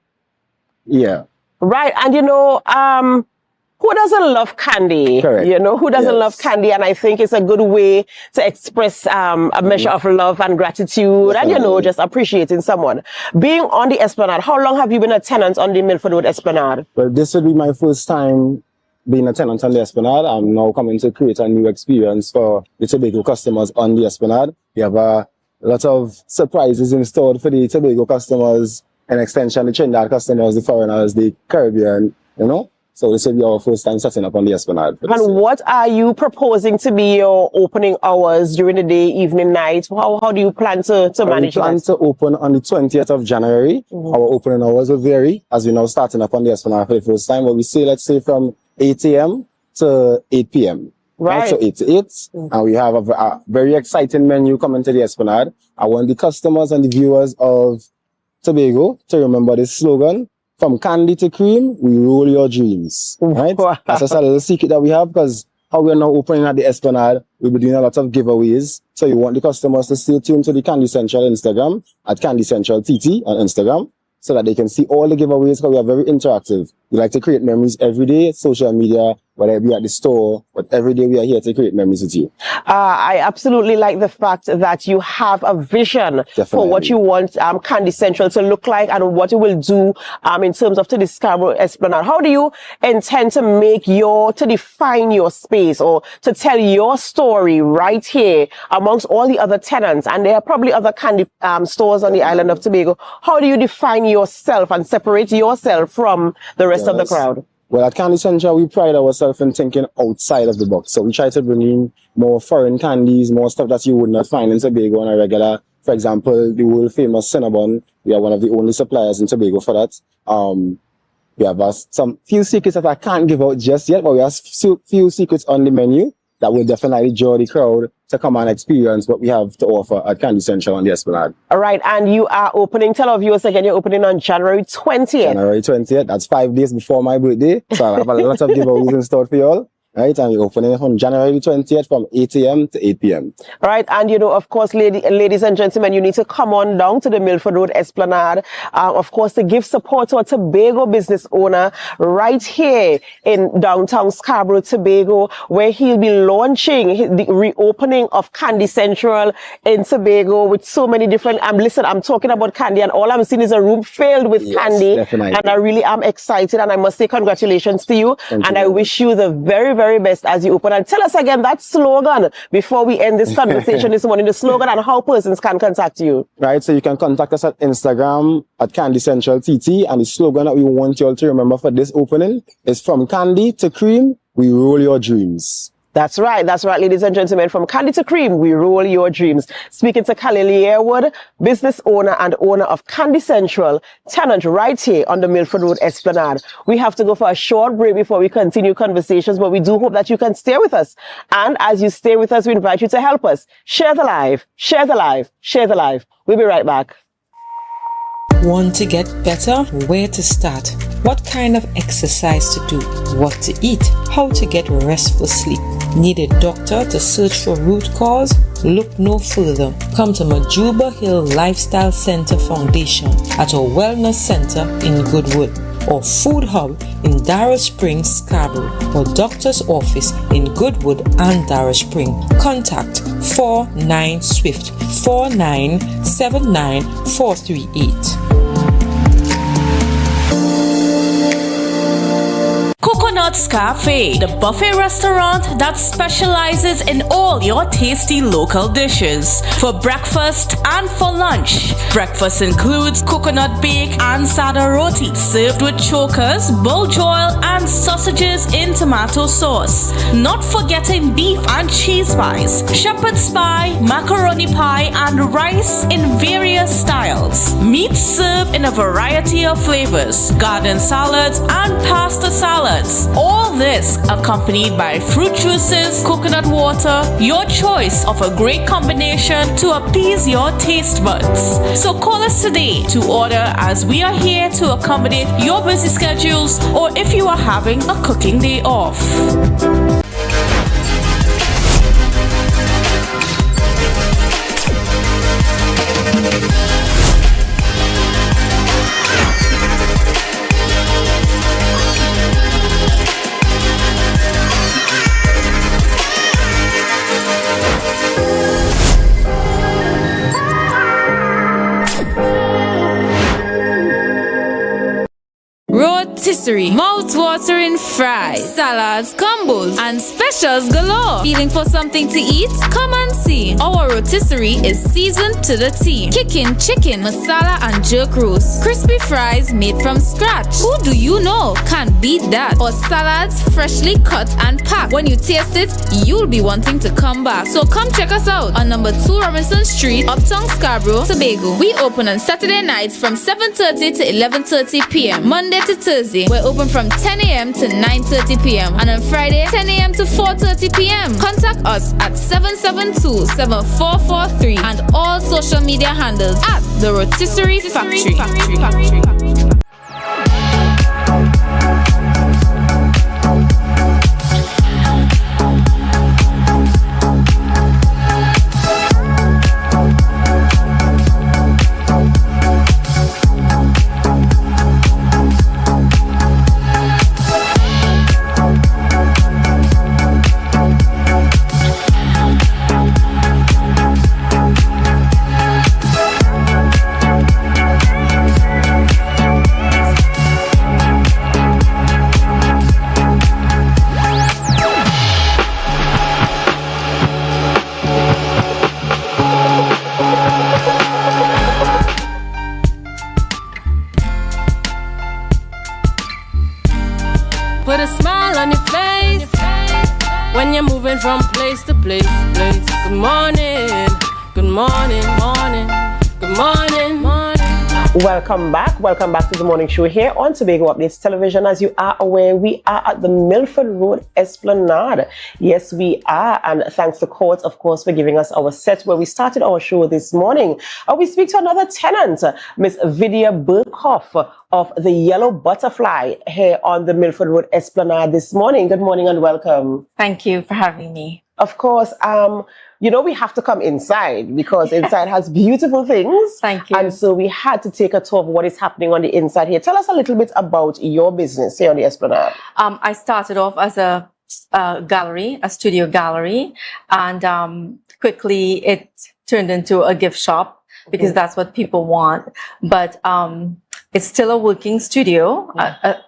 Yeah. Right. And, you know, who doesn't love candy? Correct. You know, who doesn't love candy? And I think it's a good way to express a measure of love and gratitude and, you know, just appreciating someone. Being on the Esplanade, how long have you been a tenant on the Milford Road Esplanade? Well, this will be my first time being a tenant on the Esplanade. I'm now coming to create a new experience for the Tobago customers on the Esplanade. We have a lot of surprises in store for the Tobago customers, an extension, the Trinidad customers, the foreigners, the Caribbean, you know. So this will be our first time setting up on the Esplanade. And what are you proposing to be your opening hours during the day, evening, night? How do you plan to manage that? We plan to open on the 20th of January. Our opening hours will vary as we're now starting up on the Esplanade for the first time. But we say, let's say from 8 a.m. to 8 p.m. Right. So 8 to 8. And we have a very exciting menu coming to the Esplanade. I want the customers and the viewers of Tobago to remember this slogan: from candy to cream, we roll your dreams. Right? Wow. That's just a little secret that we have, because how we are now opening at the Esplanade, we'll be doing a lot of giveaways. So you want the customers to stay tuned to the Candy Central Instagram at Candy Central TT on Instagram so that they can see all the giveaways because we are very interactive. We like to create memories every day, social media, whether it be at the store, but every day we are here to create memories with you. I absolutely like the fact that you have a vision for what you want Candy Central to look like and what it will do in terms of to the Scarborough Esplanade. How do you intend to define your space or to tell your story right here amongst all the other tenants? And there are probably other candy stores on the island of Tobago. How do you define yourself and separate yourself from the rest of the crowd? Well, at Candy Central, we pride ourselves in thinking outside of the box. So we try to bring in more foreign candies, more stuff that you would not find in Tobago on a regular. For example, the world famous Cinnabon. We are one of the only suppliers in Tobago for that. We have some few secrets that I can't give out just yet, but we have few secrets on the menu that will definitely draw the crowd to come and experience what we have to offer at Candy Central on the Esplanade. All right, and you are opening, tell our viewers again, you're opening on January 20th. January 20th, that's 5 days before my birthday. So I have a lot of giveaways in store for you all. Right, and we're opening on January 20th from 8 a.m. to 8 p.m. All right, and of course, ladies and gentlemen, you need to come on down to the Milford Road Esplanade, of course, to give support to a Tobago business owner right here in downtown Scarborough, Tobago, where he'll be launching the reopening of Candy Central in Tobago with so many different, listen, I'm talking about candy and all I'm seeing is a room filled with candy. Definitely. And I really am excited and I must say congratulations to you. Thank and you. I wish you the very best as you open. And tell us again that slogan before we end this conversation this morning, the slogan and how persons can contact you. Right, so you can contact us at Instagram at Candy Central TT, and the slogan that we want you all to remember for this opening is from candy to cream, we roll your dreams. That's right, ladies and gentlemen. From candy to cream, we roll your dreams. Speaking to Khalil Yearwood, business owner and owner of Candy Central, tenant right here on the Milford Road Esplanade. We have to go for a short break before we continue conversations, but we do hope that you can stay with us. And as you stay with us, we invite you to help us. Share the live, share the live, share the live. We'll be right back. Want to get better? Where to start? What kind of exercise to do? What to eat? How to get restful sleep? Need a doctor to search for root cause? Look no further. Come to Majuba Hill Lifestyle Center Foundation at our Wellness Center in Goodwood, or Food Hub in Darrow Springs, Scarborough, or Doctor's Office in Goodwood and Darrow Spring. Contact 49 Swift 4979 438. Coconut's Cafe, the buffet restaurant that specializes in all your tasty local dishes. For breakfast and for lunch. Breakfast includes coconut bake and sada roti, served with chokers, bull joil, and sausages in tomato sauce. Not forgetting beef and cheese pies, shepherd's pie, macaroni pie, and rice in various styles. Meat served in a variety of flavors, garden salads, and pasta salads. All this accompanied by fruit juices, coconut water, your choice of a great combination to appease your taste buds. So call us today to order, as we are here to accommodate your busy schedules or if you are having a cooking day off. Rotisserie, mouth-watering fries, salads, combos, and specials galore. Feeling for something to eat? Come and see. Our rotisserie is seasoned to the T. Kicking chicken, masala, and jerk roast. Crispy fries made from scratch. Who do you know can beat that? Or salads freshly cut and packed. When you taste it, you'll be wanting to come back. So come check us out on number 2 Robinson Street, Uptown Scarborough, Tobago. We open on Saturday nights from 7:30 to 11:30 p.m. Monday to Thursday, we're open from 10 a.m. to 9:30 p.m. and on Friday, 10 a.m. to 4:30 p.m. Contact us at 772-7443 and all social media handles at The Rotisserie Factory. Put a smile on your face when you're moving from place to place. Good morning, good morning, morning, good morning, morning. Welcome back to the morning show here on Tobago Updates Television. As you are aware, we are at the Milford Road Esplanade. Yes, we are, and thanks to Court, of course, for giving us our set where we started our show this morning. We speak to another tenant, Miss Vidya Burkhoff of the Yellow Butterfly here on the Milford Road Esplanade this morning. Good morning and welcome. Thank you for having me. Of course, you know, we have to come inside because inside has beautiful things. Thank you. And so we had to take a tour of what is happening on the inside here. Tell us a little bit about your business here on the Esplanade. I started off as a gallery, a studio gallery, and quickly it turned into a gift shop because that's what people want. But it's still a working studio,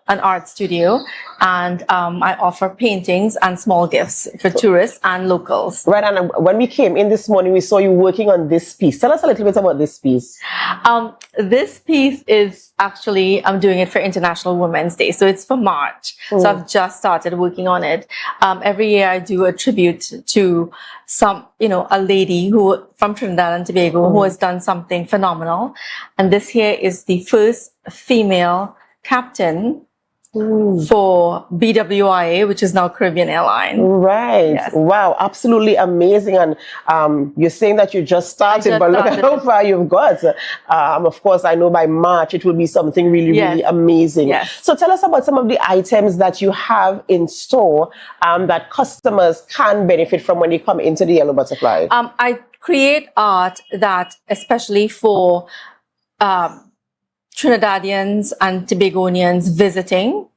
an art studio, and I offer paintings and small gifts for tourists and locals. Right, and when we came in this morning, we saw you working on this piece. Tell us a little bit about this piece. This piece is actually, I'm doing it for International Women's Day, so it's for March. So I've just started working on it. Every year I do a tribute to some, you know, a lady who from Trinidad and Tobago who has done something phenomenal. And this here is the first female captain for BWIA, which is now Caribbean Airline. Right. Yes. Wow. Absolutely amazing. And you're saying that you just started, but look at how far you've got. Of course, I know by March it will be something really, really amazing. Yes. So tell us about some of the items that you have in store that customers can benefit from when they come into the Yellow Butterfly. I create art that, especially for Trinidadians and Tobagonians visiting,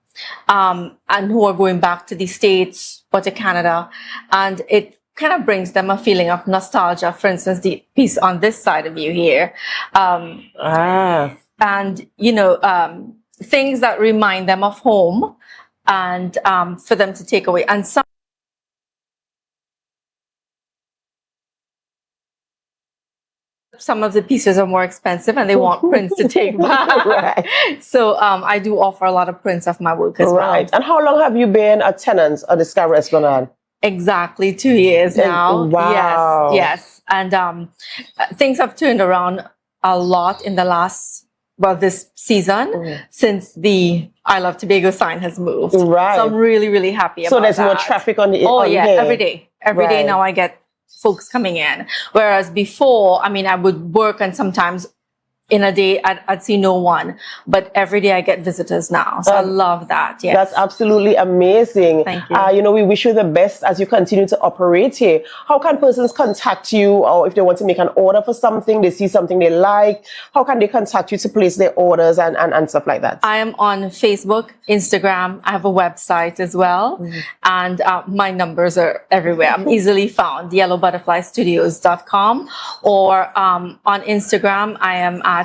and who are going back to the States or to Canada. And it kind of brings them a feeling of nostalgia. For instance, the piece on this side of you here. And, you know, things that remind them of home and for them to take away. And some of the pieces are more expensive and they want prints to take back. Right. So I do offer a lot of prints of my work as well. Right. And how long have you been a tenant at the Scarborough Esplanade? Exactly 2 years now. Wow. Yes. And things have turned around a lot in the last, well, this season since the I Love Tobago sign has moved. Right. So I'm really, really happy about that. So there's more traffic on the here. Every day. Every day now I get folks coming in. Whereas before, I mean, I would work and sometimes in a day I'd see no one, but every day I get visitors now. So I love that. Yes. That's absolutely amazing. Thank you. You know, we wish you the best as you continue to operate here. How can persons contact you, or if they want to make an order for something, they see something they like, how can they contact you to place their orders and stuff like that? I am on Facebook, Instagram. I have a website as well. And my numbers are everywhere. I'm easily found, yellowbutterflystudios.com, or on Instagram, I am at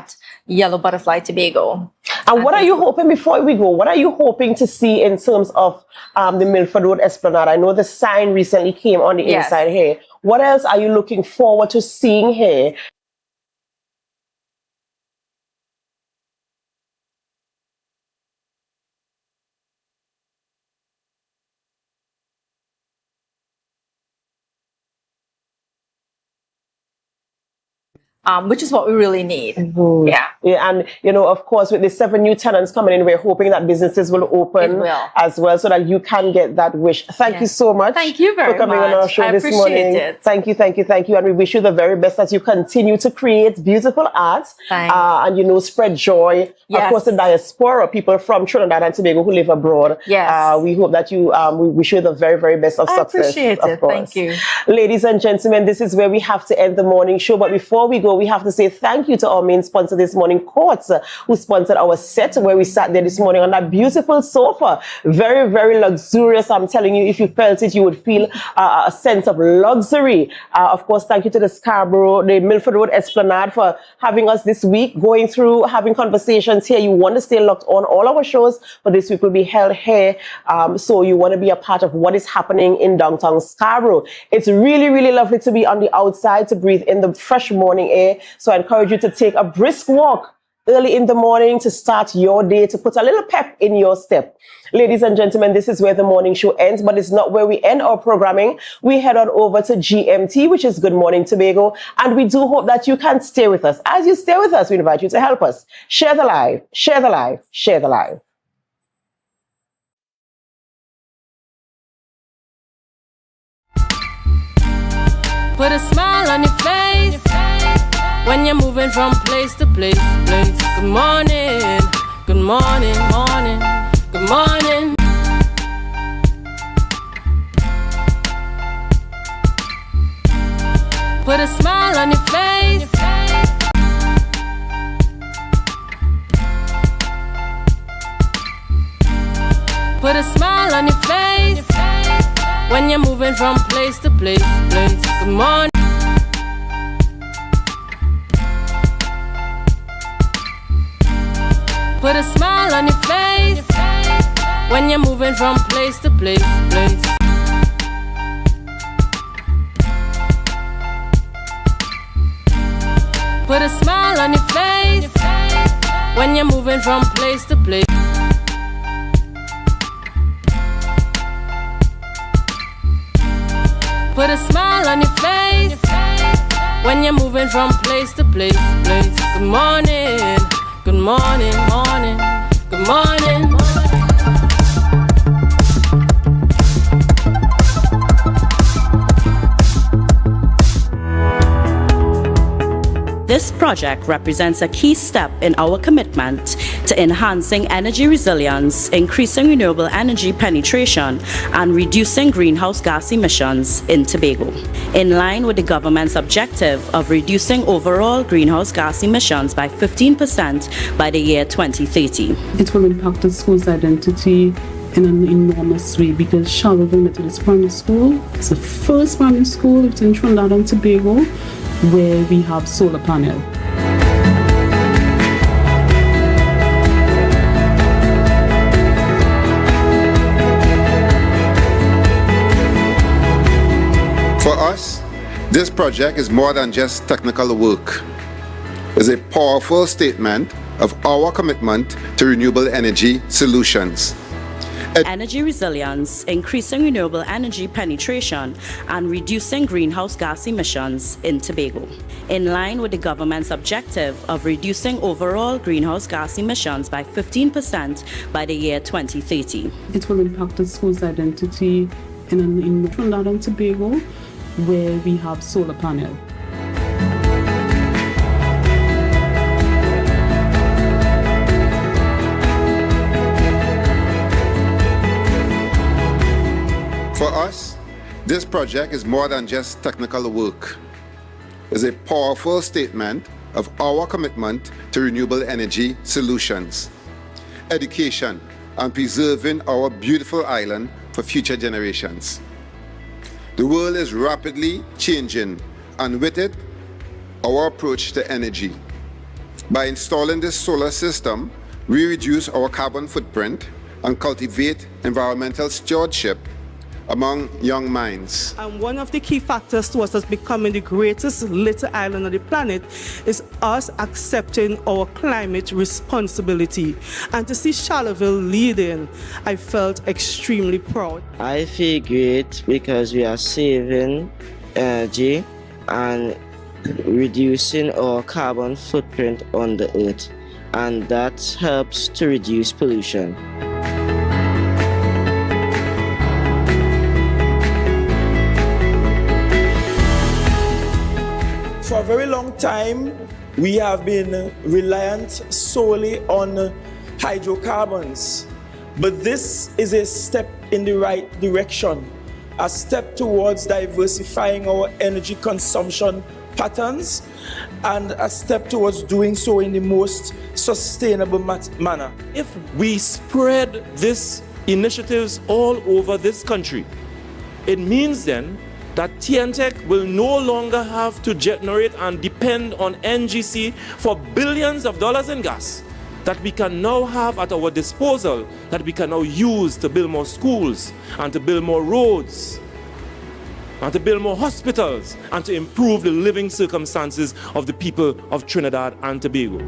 Yellow Butterfly Tobago. And what are you hoping, before we go, what are you hoping to see in terms of the Milford Road Esplanade? I know the sign recently came on the inside here. What else are you looking forward to seeing here? Which is what we really need. Yeah, and you know, of course, with the 7 new tenants coming in, we're hoping that businesses will open as well, so that you can get that wish. Thank you so much. Thank you very for coming much. on our show this morning. It. Thank you, and we wish you the very best as you continue to create beautiful art and you know, spread joy. Of course, the diaspora, people from Trinidad and Tobago who live abroad. We hope that you we wish you the very, very best of success. I appreciate it. Thank you, ladies and gentlemen. This is where we have to end the morning show, but before we go, we have to say thank you to our main sponsor this morning, Courts, who sponsored our set where we sat there this morning on that beautiful sofa. Very, very luxurious. I'm telling you, if you felt it, you would feel a sense of luxury. Of course, thank you to the Milford Road Esplanade for having us this week, going through, having conversations here. You want to stay locked on. All our shows for this week will be held here. So you want to be a part of what is happening in downtown Scarborough. It's really, really lovely to be on the outside, to breathe in the fresh morning air. So I encourage you to take a brisk walk early in the morning to start your day, to put a little pep in your step. Ladies and gentlemen, this is where the morning show ends, but it's not where we end our programming. We head on over to GMT, which is Good Morning Tobago, and we do hope that you can stay with us. As you stay with us, we invite you to help us. Share the live, share the live, share the live. Put a smile on your face when you're moving from place to place. Good morning, good morning, morning, good morning. Put a smile on your face Put a smile on your face when you're moving from place to place. Good morning. Put a smile on your face when you're moving from place to place. Put a smile on your face when you're moving from place to place. Put a smile on your face when you're moving from place to place. Good morning, good morning, morning, good morning. This project represents a key step in our commitment to enhancing energy resilience, increasing renewable energy penetration, and reducing greenhouse gas emissions in Tobago, in line with the government's objective of reducing overall greenhouse gas emissions by 15% by the year 2030. It will impact the school's identity in an enormous way because Charlottesville Methodist Primary School is the first primary school in Trinidad and Tobago where we have solar panel. For us, this project is more than just technical work. It's a powerful statement of our commitment to renewable energy solutions. Energy resilience, increasing renewable energy penetration, and reducing greenhouse gas emissions in Tobago, in line with the government's objective of reducing overall greenhouse gas emissions by 15% by the year 2030. It will impact the school's identity in Trinidad and Tobago, where we have solar panel. For us, this project is more than just technical work. It's a powerful statement of our commitment to renewable energy solutions, education, and preserving our beautiful island for future generations. The world is rapidly changing, and with it, our approach to energy. By installing this solar system, we reduce our carbon footprint and cultivate environmental stewardship among young minds. And one of the key factors towards us becoming the greatest little island on the planet is us accepting our climate responsibility. And to see Charlottesville leading, I felt extremely proud. I feel great because we are saving energy and reducing our carbon footprint on the earth, and that helps to reduce pollution. For a very long time, we have been reliant solely on hydrocarbons. But this is a step in the right direction, a step towards diversifying our energy consumption patterns, and a step towards doing so in the most sustainable manner. If we spread these initiatives all over this country, it means then that TNTech will no longer have to generate and depend on NGC for billions of dollars in gas that we can now have at our disposal, that we can now use to build more schools and to build more roads and to build more hospitals and to improve the living circumstances of the people of Trinidad and Tobago.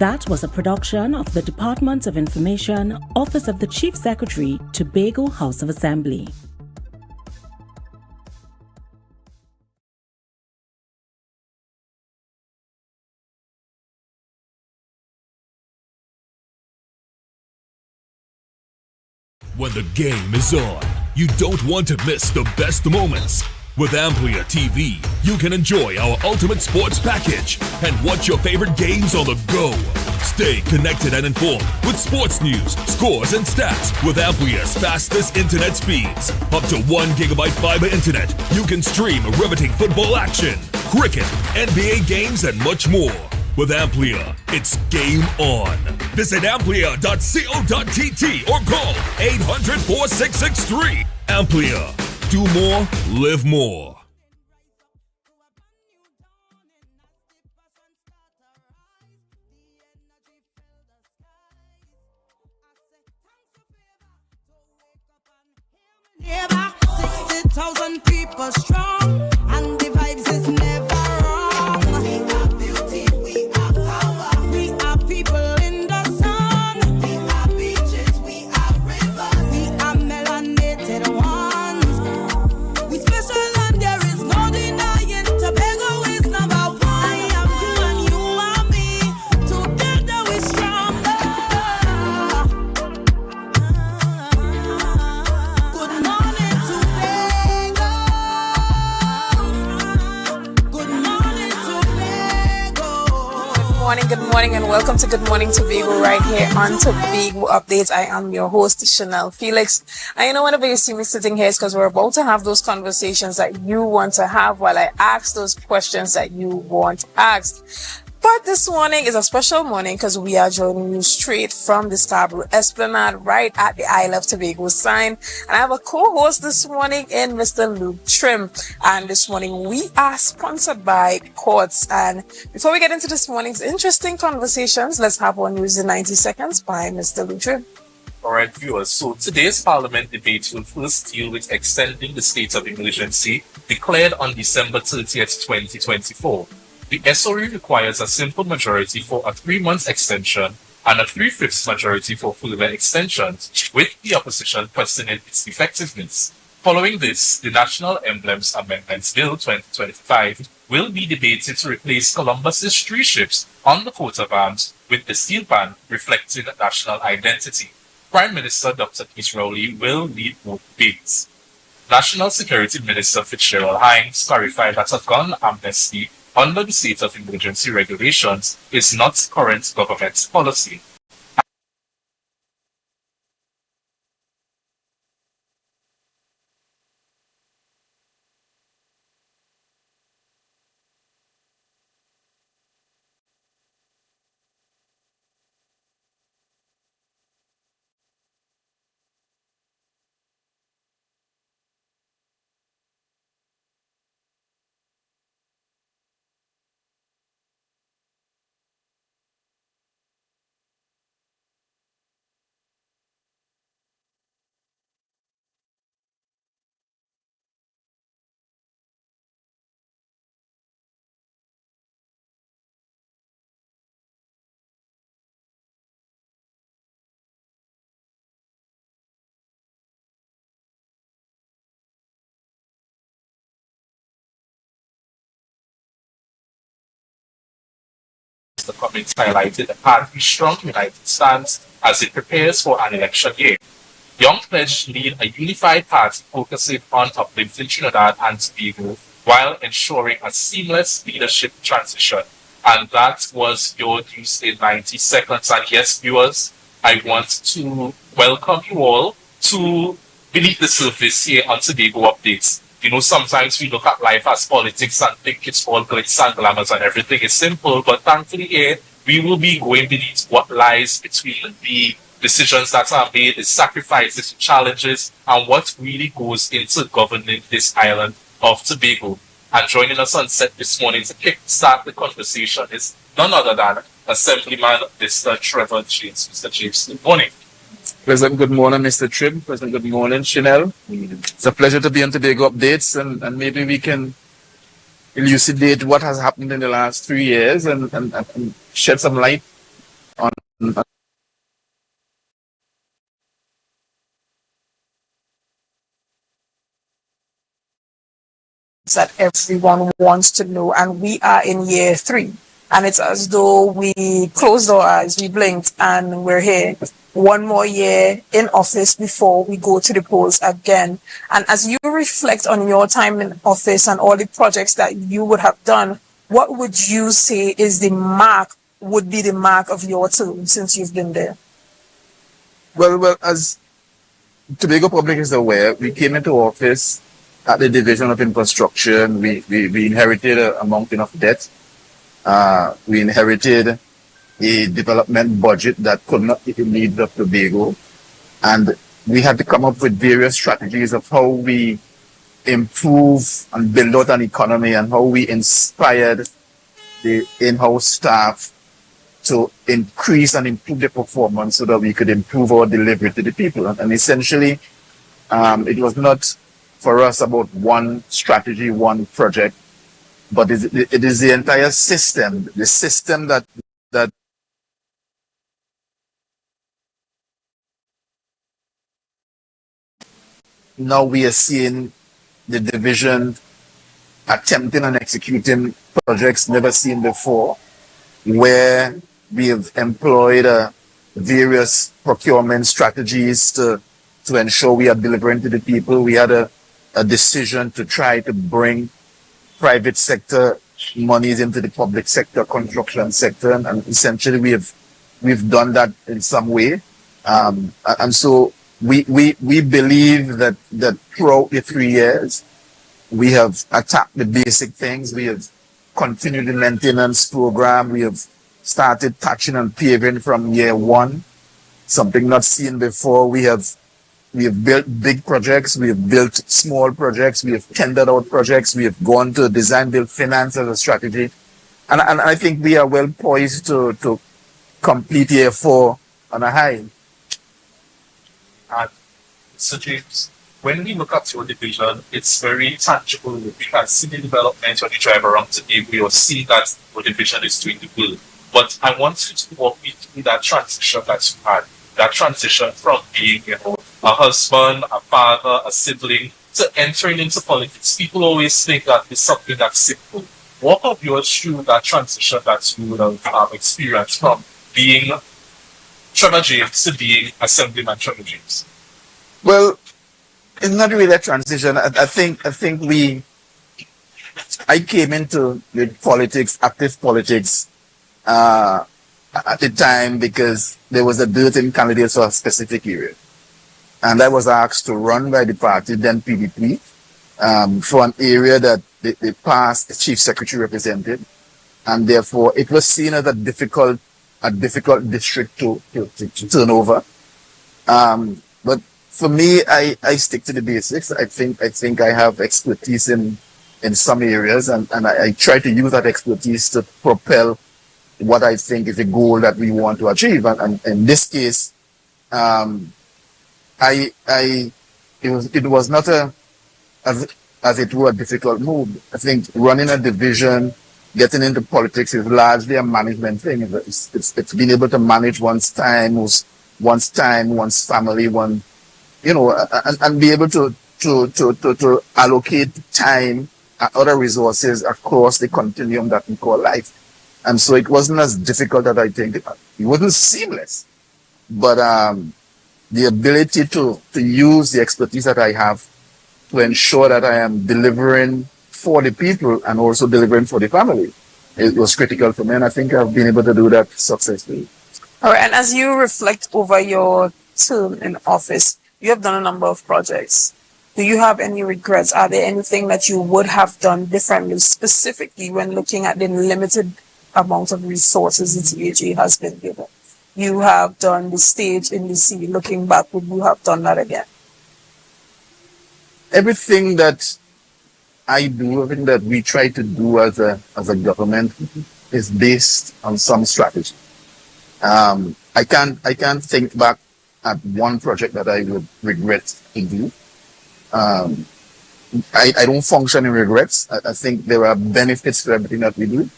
That was a production of the Department of Information, Office of the Chief Secretary, Tobago House of Assembly. When the game is on, you don't want to miss the best moments. With Amplia TV, you can enjoy our ultimate sports package and watch your favorite games on the go. Stay connected and informed with sports news, scores, and stats with Amplia's fastest internet speeds. Up to 1 GB fiber internet, you can stream riveting football action, cricket, NBA games, and much more. With Amplia, it's game on. Visit amplia.co.tt or call 800-4663. Amplia. Do more, live more. Neighbor, 60,000 people strong, and the vibes is never wrong. We are beauty, we are power. We are people in the sun. We are beaches, we are rivers. We are melanated ones. We special and there is no denying. Tobago is number one. I am you and you are me. Together we stronger. Good morning, Tobago. Good morning, Tobago. Good morning, and welcome to Good Morning Tobago right here on Tobago Updates. I am your host, Chanel Felix. And you know, whenever you see me sitting here, it's because we're about to have those conversations that you want to have while I ask those questions that you want asked. But this morning is a special morning because we are joining you straight from the Scarborough Esplanade right at the Isle of Tobago sign. And I have a co-host this morning in Mr. Luke Trim. And this morning we are sponsored by Courts. And before we get into this morning's interesting conversations, let's have one news in 90 seconds by Mr. Luke Trim. Alright, viewers, so today's Parliament debate will first deal with extending the state of emergency declared on December 30th, 2024. The SOE requires a simple majority for a 3-month extension and a 3/5 majority for further extensions, with the opposition questioning its effectiveness. Following this, the National Emblems Amendments Bill 2025 will be debated to replace Columbus's 3 ships on the coat of arms with the steel band reflecting national identity. Prime Minister Dr. Keith Rowley will lead both debates. National Security Minister Fitzgerald Hines clarified that a gun amnesty under the state of emergency regulations is not current government policy. The comments highlighted the party's strong united stance as it prepares for an election year. Young pledged to lead a unified party focusing on uplifting Trinidad and Tobago while ensuring a seamless leadership transition. And that was your news in 90 seconds. And yes, viewers, I want to welcome you all to Beneath the Surface here on Tobago Updates. You know, sometimes we look at life as politics and think it's all glitz and glamours and everything is simple, but thankfully here, we will be going beneath what lies between the decisions that are made, the sacrifices, the challenges, and what really goes into governing this island of Tobago. And joining us on set this morning to kickstart the conversation is none other than Assemblyman Mr. Trevor James. Mr. James, good morning. President, good morning, Mr. Trim. President, good morning, Chanel. It's a pleasure to be on Tobago Updates, and maybe we can elucidate what has happened in the last 3 years and shed some light that everyone wants to know, and we are in year 3, and it's as though we closed our eyes, we blinked, and we're here. One more year in office before we go to the polls again. And as you reflect on your time in office and all the projects that you would have done, what would you say is would be the mark of your term since you've been there? Well, as Tobago public is aware, we came into office at the Division of Infrastructure, and we inherited a mountain of debt. We inherited a development budget that could not meet the needs of Tobago. And we had to come up with various strategies of how we improve and build out an economy, and how we inspired the in-house staff to increase and improve their performance so that we could improve our delivery to the people. And essentially, it was not for us about one strategy, one project, but it is the entire system, the system that now we are seeing the division attempting and executing projects never seen before, where we have employed various procurement strategies to ensure we are delivering to the people. We had a decision to try to bring private sector monies into the public sector, construction sector, and essentially we've done that in some way. And so we believe that throughout the 3 years, we have attacked the basic things. We have continued the maintenance program. We have started touching and paving from year 1, something not seen before. We have built big projects. We have built small projects. We have tendered out projects. We have gone to design, build, finance as a strategy. And I think we are well poised to complete year 4 on a high. Sir James, when we look at your division, it's very tangible. We can see the development when you drive around today. We will see that your division is doing the good. But I want you to walk me through that transition that you had. That transition from being, a husband, a father, a sibling, to entering into politics. People always think that it's something that's simple. Walk us through that transition that you would have experienced from being Trevor James to being Assemblyman Trevor James. Well, it's not really a transition. I think I came into the politics, active politics, at the time because there was a dearth in candidates for a specific area. And I was asked to run by the party, then PDP, for an area that the past chief secretary represented. And therefore, it was seen as a difficult district to turn over. But for me, I stick to the basics. I think I have expertise in some areas, and I try to use that expertise to propel what I think is a goal that we want to achieve. And in this case, it was not as it were a difficult move. I think running a division, getting into politics is largely a management thing. It's being able to manage one's time, one's family, and be able to allocate time and other resources across the continuum that we call life. And so it wasn't as difficult as I think. It wasn't seamless, but the ability to use the expertise that I have to ensure that I am delivering for the people and also delivering for the family, it was critical for me. And I think I've been able to do that successfully. All right. And as you reflect over your term in office, you have done a number of projects. Do you have any regrets? Are there anything that you would have done differently, specifically when looking at the limited amount of resources the TAG has been given? You have done the stage in the sea. Looking back, would you have done that again? Everything that I do, everything that we try to do as a government is based on some strategy. I can't think back at one project that I would regret to do. I don't function in regrets. I think there are benefits to everything that we do.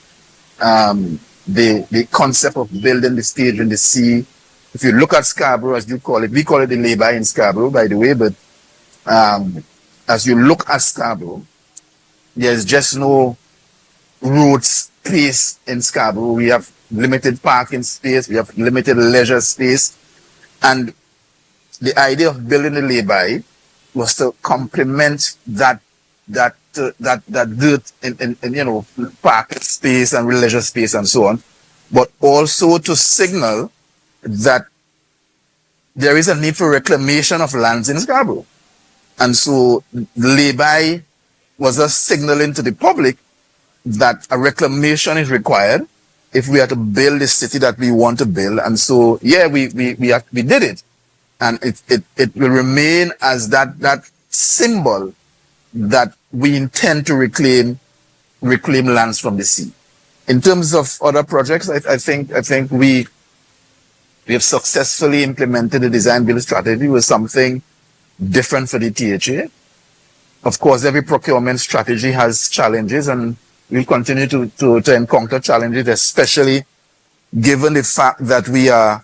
the concept of building the stage in the sea. If you look at Scarborough, as you call it, we call it the lay-by in Scarborough, by the way, but as you look at Scarborough, there's just no road space in Scarborough. We have limited parking space, we have limited leisure space, and the idea of building the lay-by was to complement that dirt in parking space and leisure space and so on, but also to signal that there is a need for reclamation of lands in Scarborough. And so lay-by was a signaling to the public that a reclamation is required if we are to build the city that we want to build. And so, yeah, we did it. And it will remain as that symbol that we intend to reclaim lands from the sea. In terms of other projects, I think we have successfully implemented the design build strategy with something different for the THA. Of course, every procurement strategy has challenges, and we'll continue to encounter challenges, especially given the fact that we are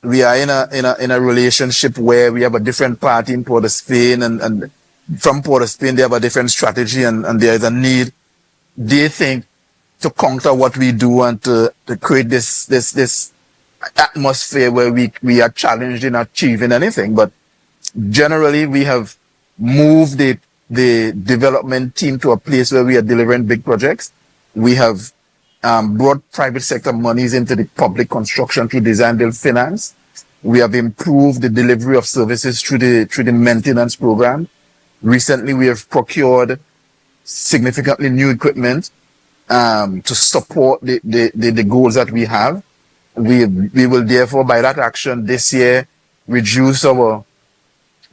in a relationship where we have a different party in Port of Spain, and from Port of Spain they have a different strategy, and there is a need, they think, to counter what we do and to create this atmosphere where we are challenged in achieving anything. But generally, we have moved the development team to a place where we are delivering big projects. We have brought private sector monies into the public construction through design build finance. We have improved the delivery of services through the maintenance program. Recently, we have procured significantly new equipment to support the goals that we have. We will therefore, by that action this year, reduce our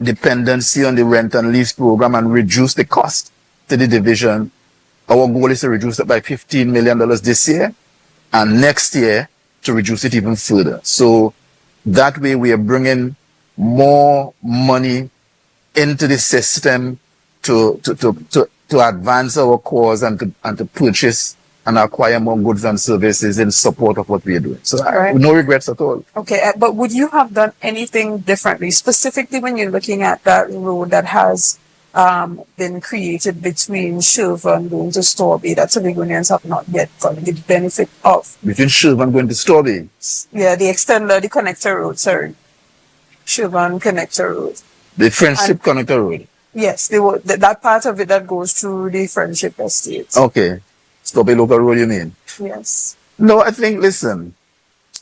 dependency on the rent and lease program and reduce the cost to the division. Our goal is to reduce it by $15 million this year, and next year to reduce it even further. So that way we are bringing more money into the system to advance our cause and to purchase and acquire more goods and services in support of what we are doing. So right. No regrets at all. Okay, but would you have done anything differently, specifically when you're looking at that road that has been created between Shervan going to Storby that Tobagonians have not yet gotten the benefit of? Between Shervan going to Storby? Yeah, the connector road, sorry. Shervan connector road. The Friendship Connector Road? Yes, that part of it that goes through the Friendship Estate. Okay. Storby Local Road, you mean? Yes. No, I think, listen,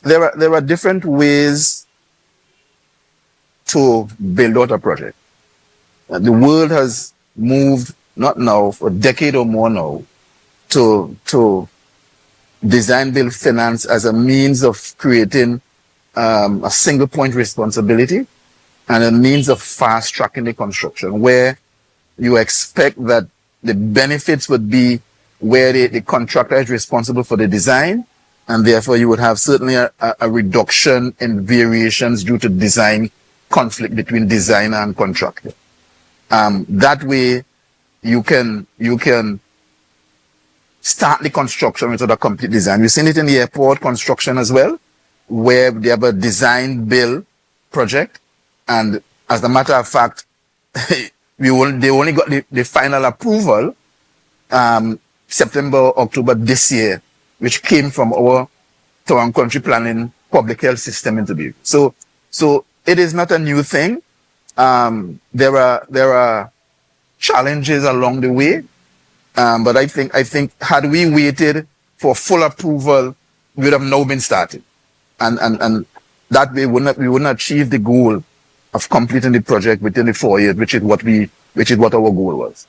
there are different ways to build out a project. The world has moved, not now, for a decade or more now, to design build finance as a means of creating a single point responsibility and a means of fast tracking the construction, where you expect that the benefits would be where the contractor is responsible for the design, and therefore you would have certainly a reduction in variations due to design conflict between designer and contractor. That way you can start the construction without a complete design. We've seen it in the airport construction as well, where they have a design build project, and as a matter of fact, they only got the final approval September, October this year, which came from our town country planning public health system in Tobago. So it is not a new thing. There are challenges along the way, but I think had we waited for full approval, we would have now been started, and that way we wouldn't achieve the goal of completing the project within the 4 years, which is what our goal was.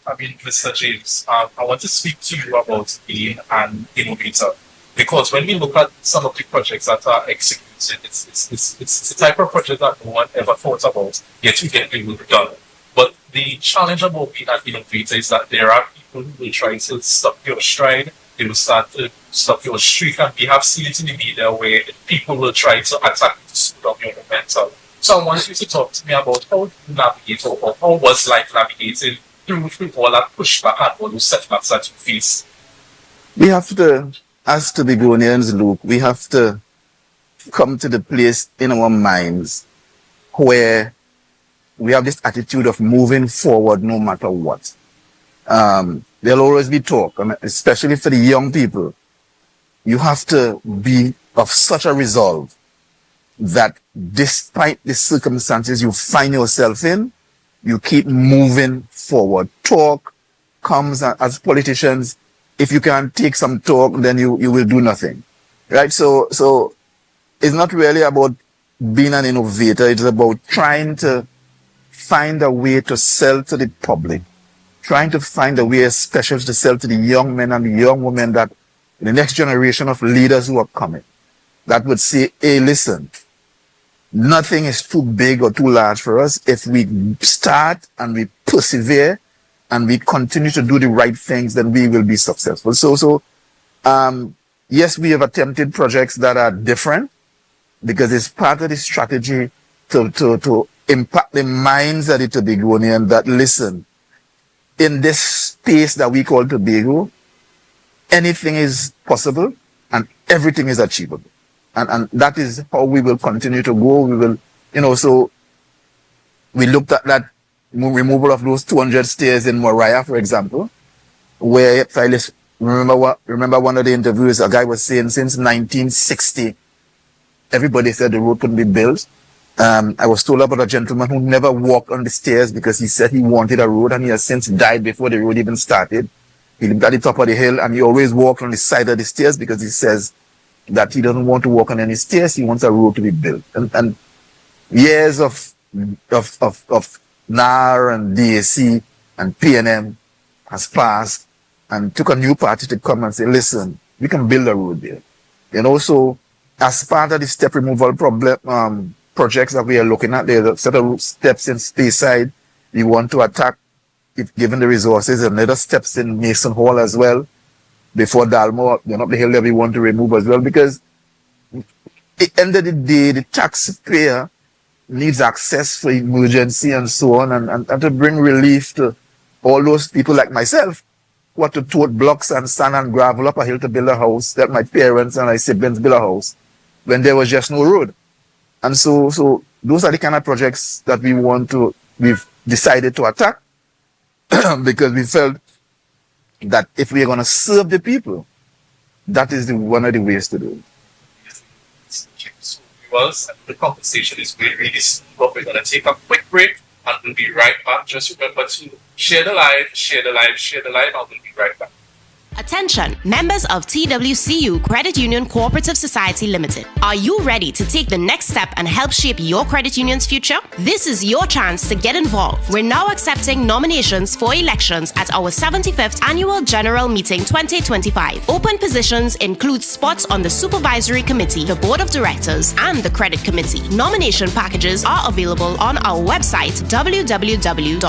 I mean, Mr. James, I want to speak to you about being an innovator, because when we look at some of the projects that are executed, it's the type of project that no one ever thought about, yet you get it done. But the challenge about being an innovator is that there are people who will try to stop your stride, they will start to stop your streak, and we have seen it in the media where people will try to attack you to slow down your momentum. So I want you to talk to me about how you navigate, or how was life navigating through all that pushback and all those setbacks that you face. We have to, as Tobagonians, Luke, we have to come to the place in our minds where we have this attitude of moving forward no matter what. There'll always be talk, especially for the young people. You have to be of such a resolve that despite the circumstances you find yourself in, you keep moving forward. Talk comes as politicians. If you can take some talk, then you will do nothing, right? So it's not really about being an innovator. It's about trying to find a way to sell to the public, trying to find a way, especially to sell to the young men and the young women, that the next generation of leaders who are coming, that would say, hey, listen, nothing is too big or too large for us if we start and we persevere and we continue to do the right things, then we will be successful. So, yes, we have attempted projects that are different because it's part of the strategy to impact the minds of the Tobagonian that, listen, in this space that we call Tobago, anything is possible and everything is achievable. And that is how we will continue to go. We will, so we looked at that removal of those 200 stairs in Moriah, for example, where if I remember one of the interviews, a guy was saying since 1960, everybody said the road couldn't be built. I was told about a gentleman who never walked on the stairs because he said he wanted a road, and he has since died before the road even started. He lived at the top of the hill and he always walked on the side of the stairs because he says that he doesn't want to walk on any stairs. He wants a road to be built. And years of NAR and DAC and PNM has passed, and took a new party to come and say, listen, we can build a road there. So as part of the step removal projects that we are looking at, there's a set of steps in Speyside we want to attack, if given the resources, and other steps in Mason Hall as well, before Dalmore, up the hill that we want to remove as well, because at the end of the day, the taxpayer needs access for emergency and so on, and to bring relief to all those people like myself who had to tote blocks and sand and gravel up a hill to build a house, that my parents and my siblings built a house when there was just no road. And so those are the kind of projects that we've decided to attack because we felt that if we are going to serve the people, that is one of the ways to do it. So viewers, the conversation is really smooth, but we're going to take a quick break and we'll be right back. Just remember to share the live, and we'll be right back. Attention, members of TWCU Credit Union Cooperative Society Limited. Are you ready to take the next step and help shape your credit union's future? This is your chance to get involved. We're now accepting nominations for elections at our 75th Annual General Meeting 2025. Open positions include spots on the Supervisory Committee, the Board of Directors, and the Credit Committee. Nomination packages are available on our website www.twcu.co.tt,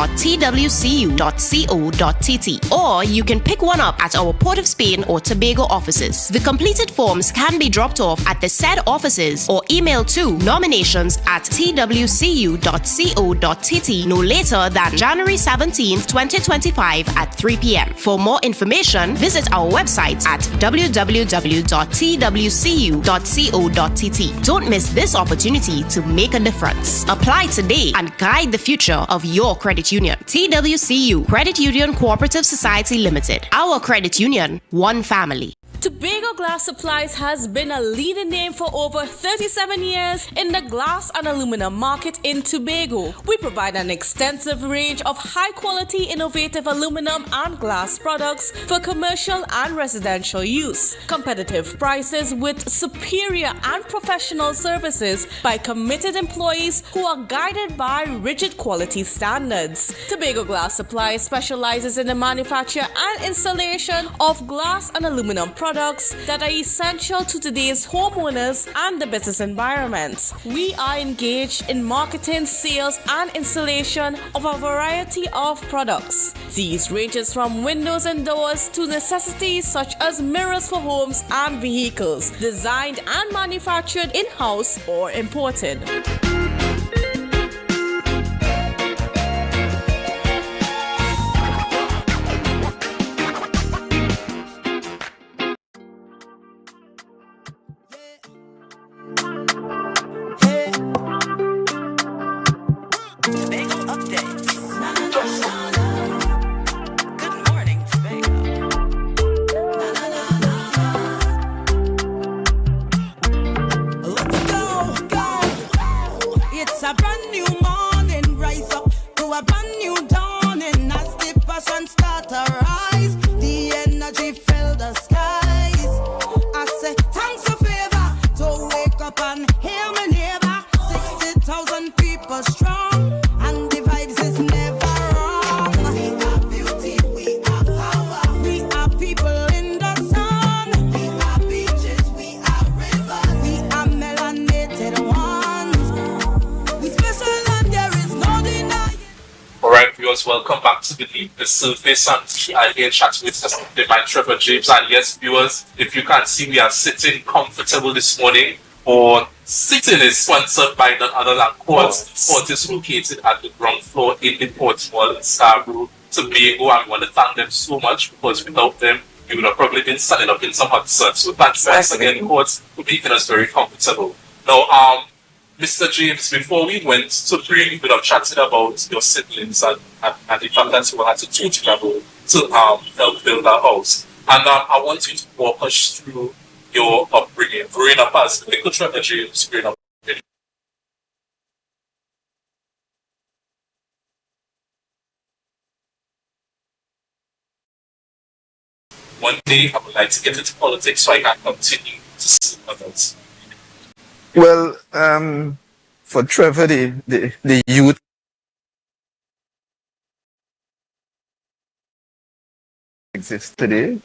or you can pick one up at our Port of Spain or Tobago offices. The completed forms can be dropped off at the said offices or emailed to nominations@twcu.co.tt no later than January 17th, 2025 at 3 p.m. For more information, visit our website at www.twcu.co.tt. Don't miss this opportunity to make a difference. Apply today and guide the future of your credit union. TWCU Credit Union Cooperative Society Limited. Our credit union, one family. Tobago Glass Supplies has been a leading name for over 37 years in the glass and aluminum market in Tobago. We provide an extensive range of high-quality, innovative aluminum and glass products for commercial and residential use. Competitive prices with superior and professional services by committed employees who are guided by rigid quality standards. Tobago Glass Supplies specializes in the manufacture and installation of glass and aluminum products that are essential to today's homeowners and the business environment. We are engaged in marketing, sales, and installation of a variety of products. These ranges from windows and doors to necessities such as mirrors for homes and vehicles, designed and manufactured in-house or imported. Alright, viewers, welcome back to Beneath the Surface, and we are here chatting with my Trevor James. And yes, viewers, if you can see, we are sitting comfortable this morning. Or sitting is sponsored by none other than Quartz. Quartz is located at the ground floor in the Port Mall in Scarborough, Tobago, and we want to thank them so much, because without them, we would have probably been standing up in some hot sun. So thanks once again, Quartz, for making us very comfortable. Now, Mr. James, before we went to break, we would have chatted about your siblings and the fact that you had to travel to help build a house. And I want you to walk us through your upbringing, growing up as little Trevor James, growing up. One day I would like to get into politics so I can continue to see others. Well, for Trevor, the youth exists today.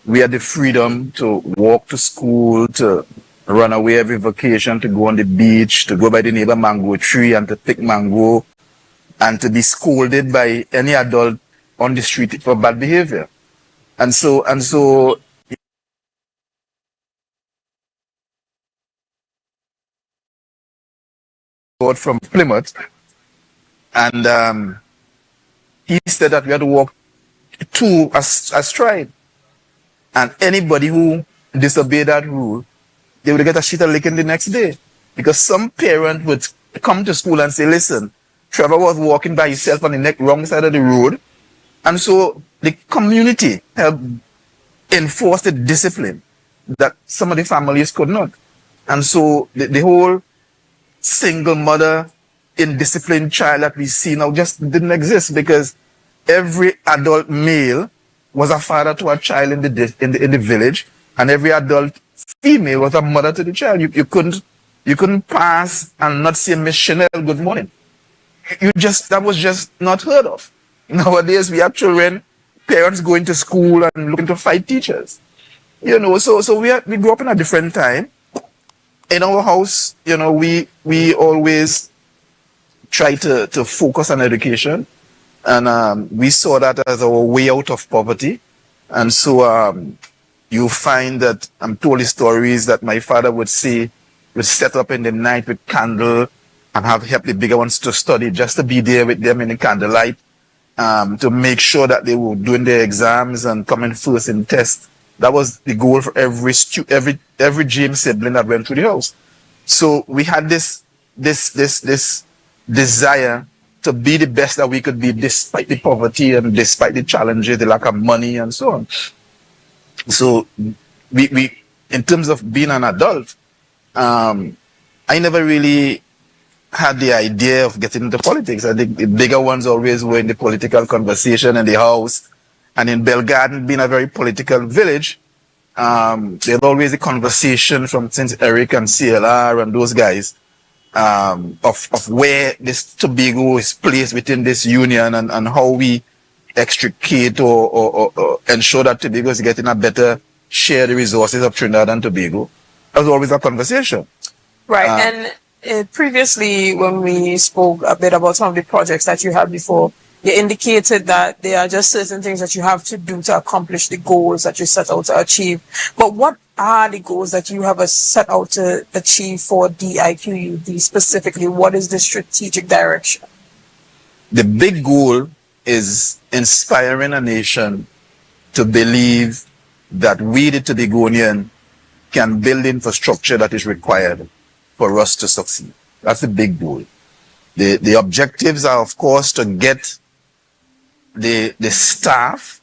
We had the freedom to walk to school, to run away every vacation, to go on the beach, to go by the neighbor mango tree and to pick mango, and to be scolded by any adult on the street for bad behavior. And so from Plymouth, and he said that we had to walk two astride, and anybody who disobeyed that rule, they would get a shit a licking the next day, because some parent would come to school and say, listen, Trevor was walking by himself on the wrong side of the road, and so the community helped enforce the discipline that some of the families could not. And so the whole single mother indisciplined child that we see now just didn't exist, because every adult male was a father to a child in the village, and every adult female was a mother to the child. You couldn't pass and not say Miss Chanel good morning. That was just not heard of. Nowadays we have children, parents going to school and looking to fight teachers. So we grew up in a different time. In our house, we always try to focus on education, and we saw that as our way out of poverty. And so you find that I'm told the stories that my father would say, would set up in the night with candle and have help the bigger ones to study, just to be there with them in the candlelight, to make sure that they were doing their exams and coming first in tests. That was the goal for every James sibling that went through the house. So we had this desire to be the best that we could be, despite the poverty and despite the challenges, the lack of money and so on. So we in terms of being an adult, I never really had the idea of getting into politics. I think the bigger ones always were in the political conversation in the house. And in Belgarden, being a very political village, there's always a conversation from St. Eric and CLR and those guys of where this Tobago is placed within this union, and how we extricate or ensure that Tobago is getting a better share of the resources of Trinidad and Tobago. That was always a conversation. Right. And previously, when we spoke a bit about some of the projects that you had before, you indicated that there are just certain things that you have to do to accomplish the goals that you set out to achieve. But what are the goals that you have set out to achieve for DIQUD specifically? What is the strategic direction? The big goal is inspiring a nation to believe that we, the Tobagonian, can build infrastructure that is required for us to succeed. That's the big goal. The objectives are, of course, to get the staff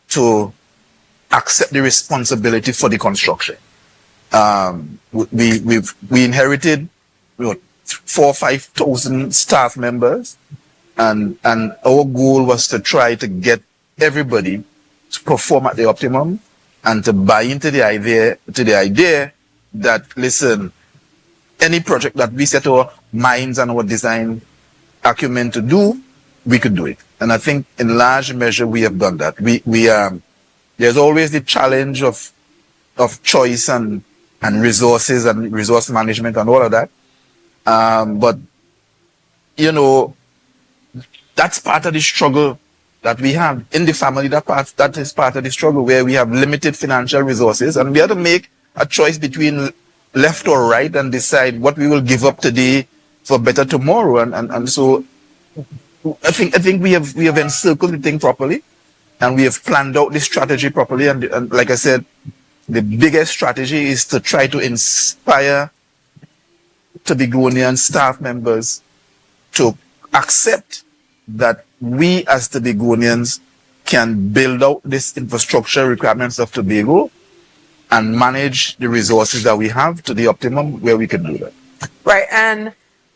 to accept the responsibility for the construction. We inherited 4,000 or 5,000 staff members, and our goal was to try to get everybody to perform at the optimum and to buy into the idea that, listen, any project that we set our minds and our design acumen to do, we could do it. And I think in large measure we have done that. There's always the challenge of choice and resources and resource management and all of that. But that's part of the struggle that we have in the family. That is part of the struggle, where we have limited financial resources, and we have to make a choice between left or right and decide what we will give up today for better tomorrow. And so I think we have encircled the thing properly, and we have planned out the strategy properly. And like I said, the biggest strategy is to try to inspire Tobagonian staff members to accept that we as Tobagonians can build out this infrastructure requirements of Tobago and manage the resources that we have to the optimum where we can do that. Right, and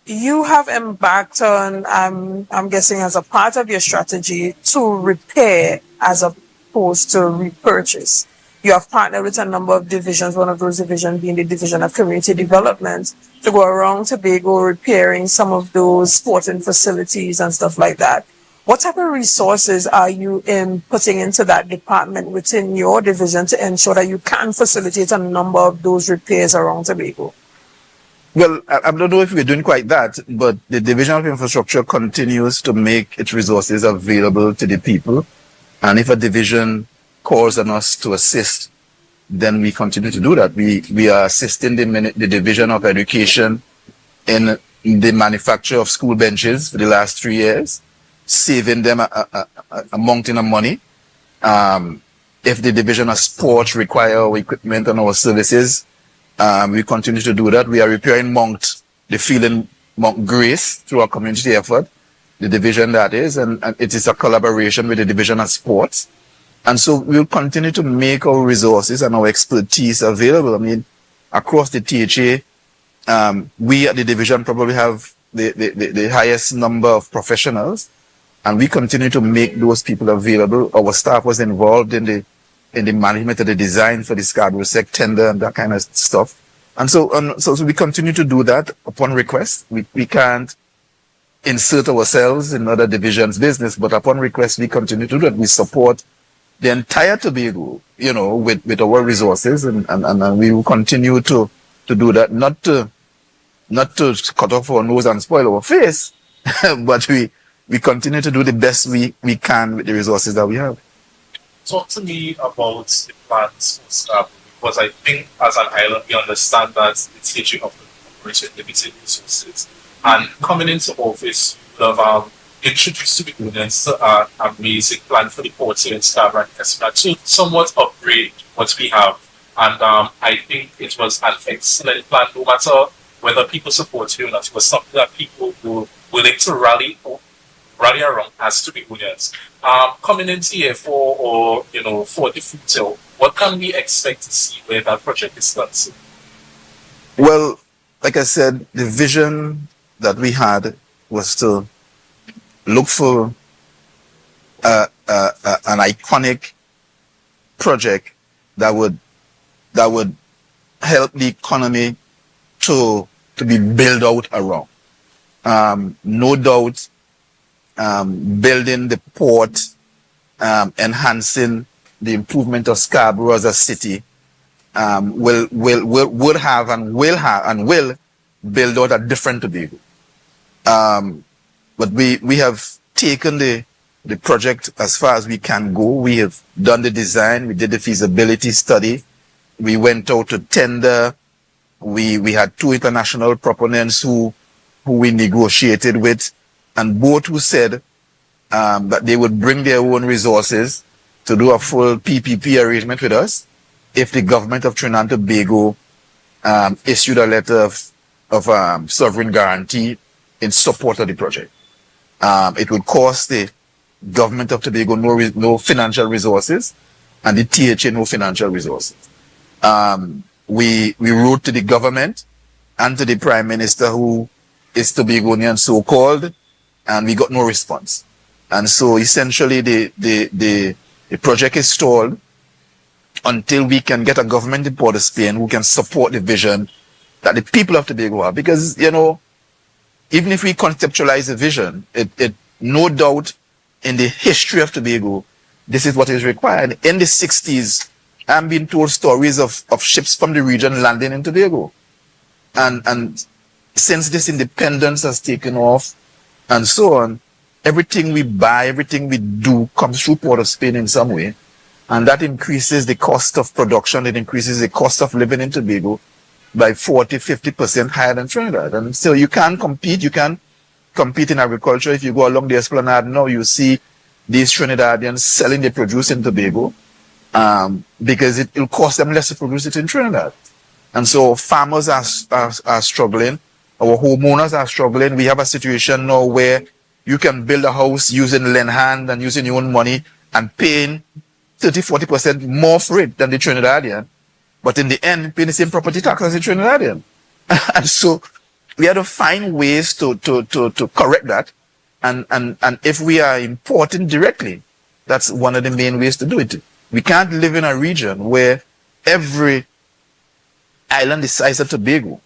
you have embarked on, I'm guessing as a part of your strategy, to repair as opposed to repurchase. You have partnered with a number of divisions, one of those divisions being the Division of Community Development, to go around Tobago repairing some of those sporting facilities and stuff like that. What type of resources are you putting into that department within your division to ensure that you can facilitate a number of those repairs around Tobago? Well, I don't know if we're doing quite that, but the Division of Infrastructure continues to make its resources available to the people. And if a division calls on us to assist, then we continue to do that. We are assisting the Division of Education in the manufacture of school benches for the last 3 years, saving them a mountain of money. If the Division of Sports require our equipment and our services, we continue to do that. We are repairing the field in Mount Grace through our community effort, the division that is, and it is a collaboration with the Division of Sports. And so we'll continue to make our resources and our expertise available. I mean, across the THA, we at the division probably have the highest number of professionals, and we continue to make those people available. Our staff was involved in the management of the design for the Scarborough Sec tender and that kind of stuff. And so we continue to do that upon request. We can't insert ourselves in other divisions' business, but upon request, we continue to do that. We support the entire Tobago, with our resources, and we will continue to do that, not to cut off our nose and spoil our face, but we continue to do the best we can with the resources that we have. Talk to me about the plans for Scarborough, because I think as an island we understand that the THA operates limited resources, and coming into office, you have introduced to the Tobagonians to an amazing plan for the port here in Scarborough to somewhat upgrade what we have. And I think it was an excellent plan, no matter whether people support you or not. It was something that people were willing to rally around as Tobagonians. Coming into here for the future, what can we expect to see where that project is concerned? Well, like I said, the vision that we had was to look for an iconic project that would help the economy to be built out around. No doubt, building the port, enhancing the improvement of Scarborough as a city, will have and will build out a different Tobago. But we have taken the project as far as we can go. We have done the design. We did the feasibility study. We went out to tender. We had 2 international proponents who we negotiated with, and both who said that they would bring their own resources to do a full PPP arrangement with us if the government of Trinidad and Tobago issued a letter of sovereign guarantee in support of the project. It would cost the government of Tobago no financial resources, and the THA no financial resources. We wrote to the government and to the Prime Minister, who is Tobagonian so-called, and we got no response. And so essentially the project is stalled until we can get a government in Port of Spain who can support the vision that the people of Tobago have. Because, even if we conceptualize the vision, it no doubt in the history of Tobago, this is what is required. In the 60s, I'm being told stories of ships from the region landing in Tobago. And since this independence has taken off and so on, everything we buy, everything we do comes through Port of Spain in some way. And that increases the cost of production. It increases the cost of living in Tobago by 40-50% higher than Trinidad. And so you can't compete. You can't compete in agriculture. If you go along the Esplanade now, you see these Trinidadians selling their produce in Tobago because it will cost them less to produce it in Trinidad. And so farmers are struggling. Our homeowners are struggling. We have a situation now where you can build a house using lend hand and using your own money and paying 30-40% more for it than the Trinidadian, but in the end, paying the same property tax as the Trinidadian. And so we have to find ways to correct that. And if we are importing directly, that's one of the main ways to do it. We can't live in a region where every island the size of Tobago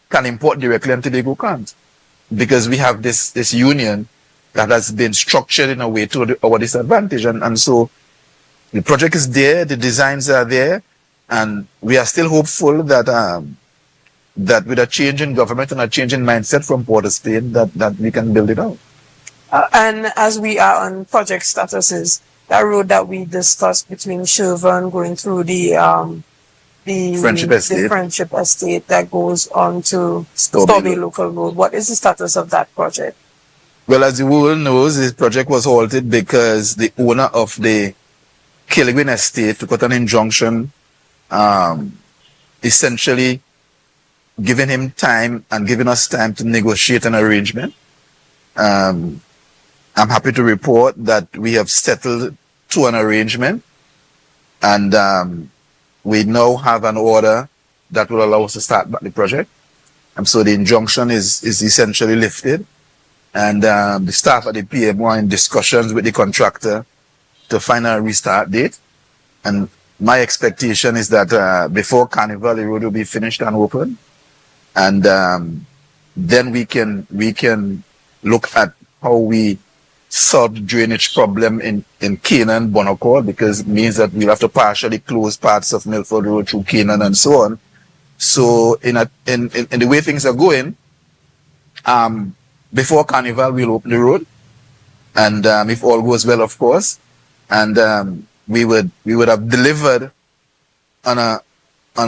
can import directly and Tobago can't. Because we have this union that has been structured in a way to our disadvantage. And so the project is there, the designs are there, and we are still hopeful that that with a change in government and a change in mindset from Port of Spain, that we can build it out. And as we are on project statuses, that road that we discussed between Shervan going through the Friendship Estate that goes on to Storby Local Road, what is the status of that project? Well, as the world knows, this project was halted because the owner of the Killigwin Estate took out an injunction, essentially giving him time and giving us time to negotiate an arrangement. I'm happy to report that we have settled to an arrangement, and we now have an order that will allow us to start back the project. And so the injunction is essentially lifted, and the staff at the PM are in discussions with the contractor to find a restart date. And my expectation is that before Carnival, the road will be finished and open. And then we can look at how we solve the drainage problem in Canaan, Bonaccord, because it means that we'll have to partially close parts of Milford Road through Canaan and so on. So in the way things are going, before Carnival, we'll open the road. And if all goes well, of course, and we would have delivered on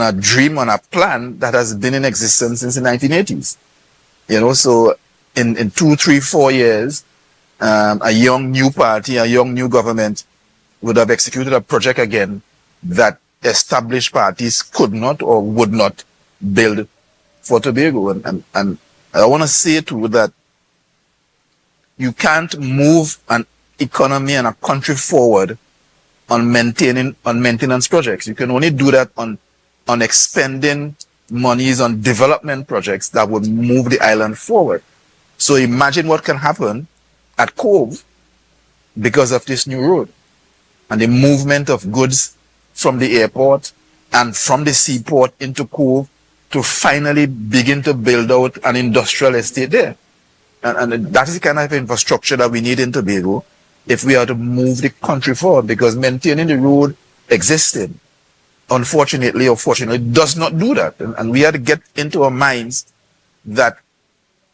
a dream, on a plan that has been in existence since the 1980s. You know, so in 2, 3, 4 years, a young new party, a young new government would have executed a project again that established parties could not or would not build for Tobago. And I want to say too that you can't move an economy and a country forward on maintenance projects. You can only do that on expending monies on development projects that would move the island forward. So imagine what can happen at Cove because of this new road and the movement of goods from the airport and from the seaport into Cove to finally begin to build out an industrial estate there. And that is the kind of infrastructure that we need in Tobago if we are to move the country forward, because maintaining the road existing, unfortunately or fortunately, does not do that. And we have to get into our minds that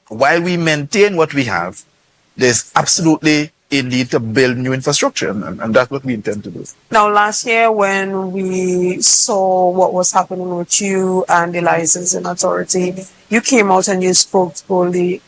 while we maintain what we have, there's absolutely a need to build new infrastructure, and that's what we intend to do. Now, last year when we saw what was happening with you and the licensing authority, you came out and you spoke boldly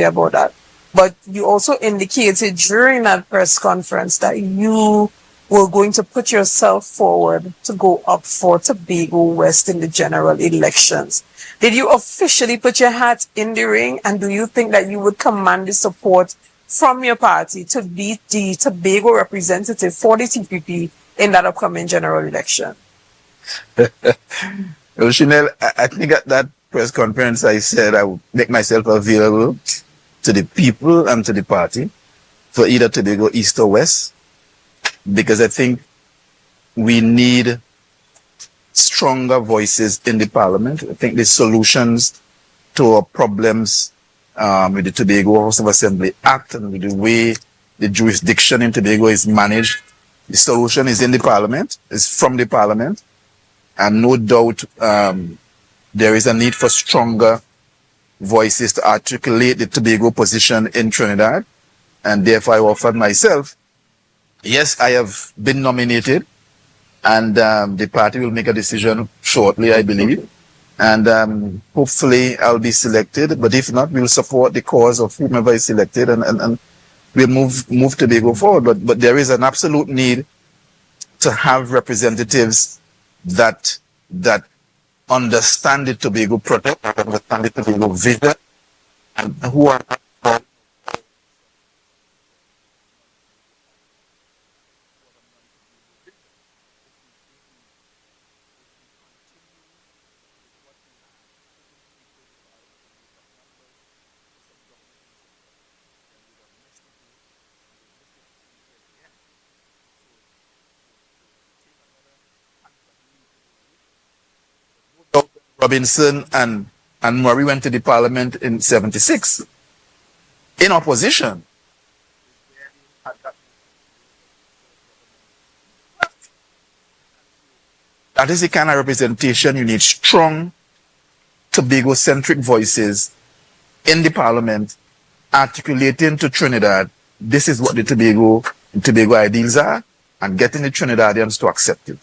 about that. But you also indicated during that press conference that you were going to put yourself forward to go up for Tobago West in the general elections. Did you officially put your hat in the ring, and do you think that you would command the support from your party to be the Tobago representative for the TPP in that upcoming general election? Well, Chanel, I think at that press conference I said I would make myself available to the people and to the party for either Tobago East or West, because I think we need stronger voices in the parliament. I think the solutions to our problems with the Tobago House of Assembly Act and with the way the jurisdiction in Tobago is managed, the solution is in the parliament, is from the parliament, and no doubt there is a need for stronger voices to articulate the Tobago position in Trinidad. and therefore I offered myself. Yes, I have been nominated, and the party will make a decision shortly, I believe. And hopefully I'll be selected, but if not, we'll support the cause of whomever is selected, and we'll move Tobago forward. But there is an absolute need to have representatives that understand the Tobago project, understand the Tobago vision, and who are Robinson and Murray went to the parliament in 76 in opposition. That is the kind of representation you need: strong Tobago-centric voices in the parliament articulating to Trinidad, this is what the Tobago ideals are, and getting the Trinidadians to accept it.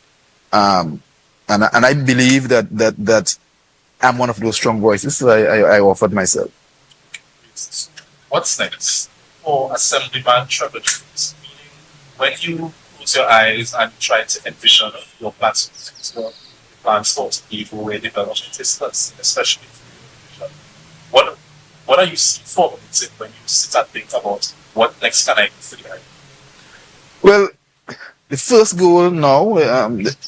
And I believe that I'm one of those strong voices, so I offered myself. What's next for Assemblyman Trevor James? Meaning, when you close your eyes and try to envision your plans for Tobago, where development is, especially what are you seeing for it when you sit and think about what next can I do for the island? Well, the first goal now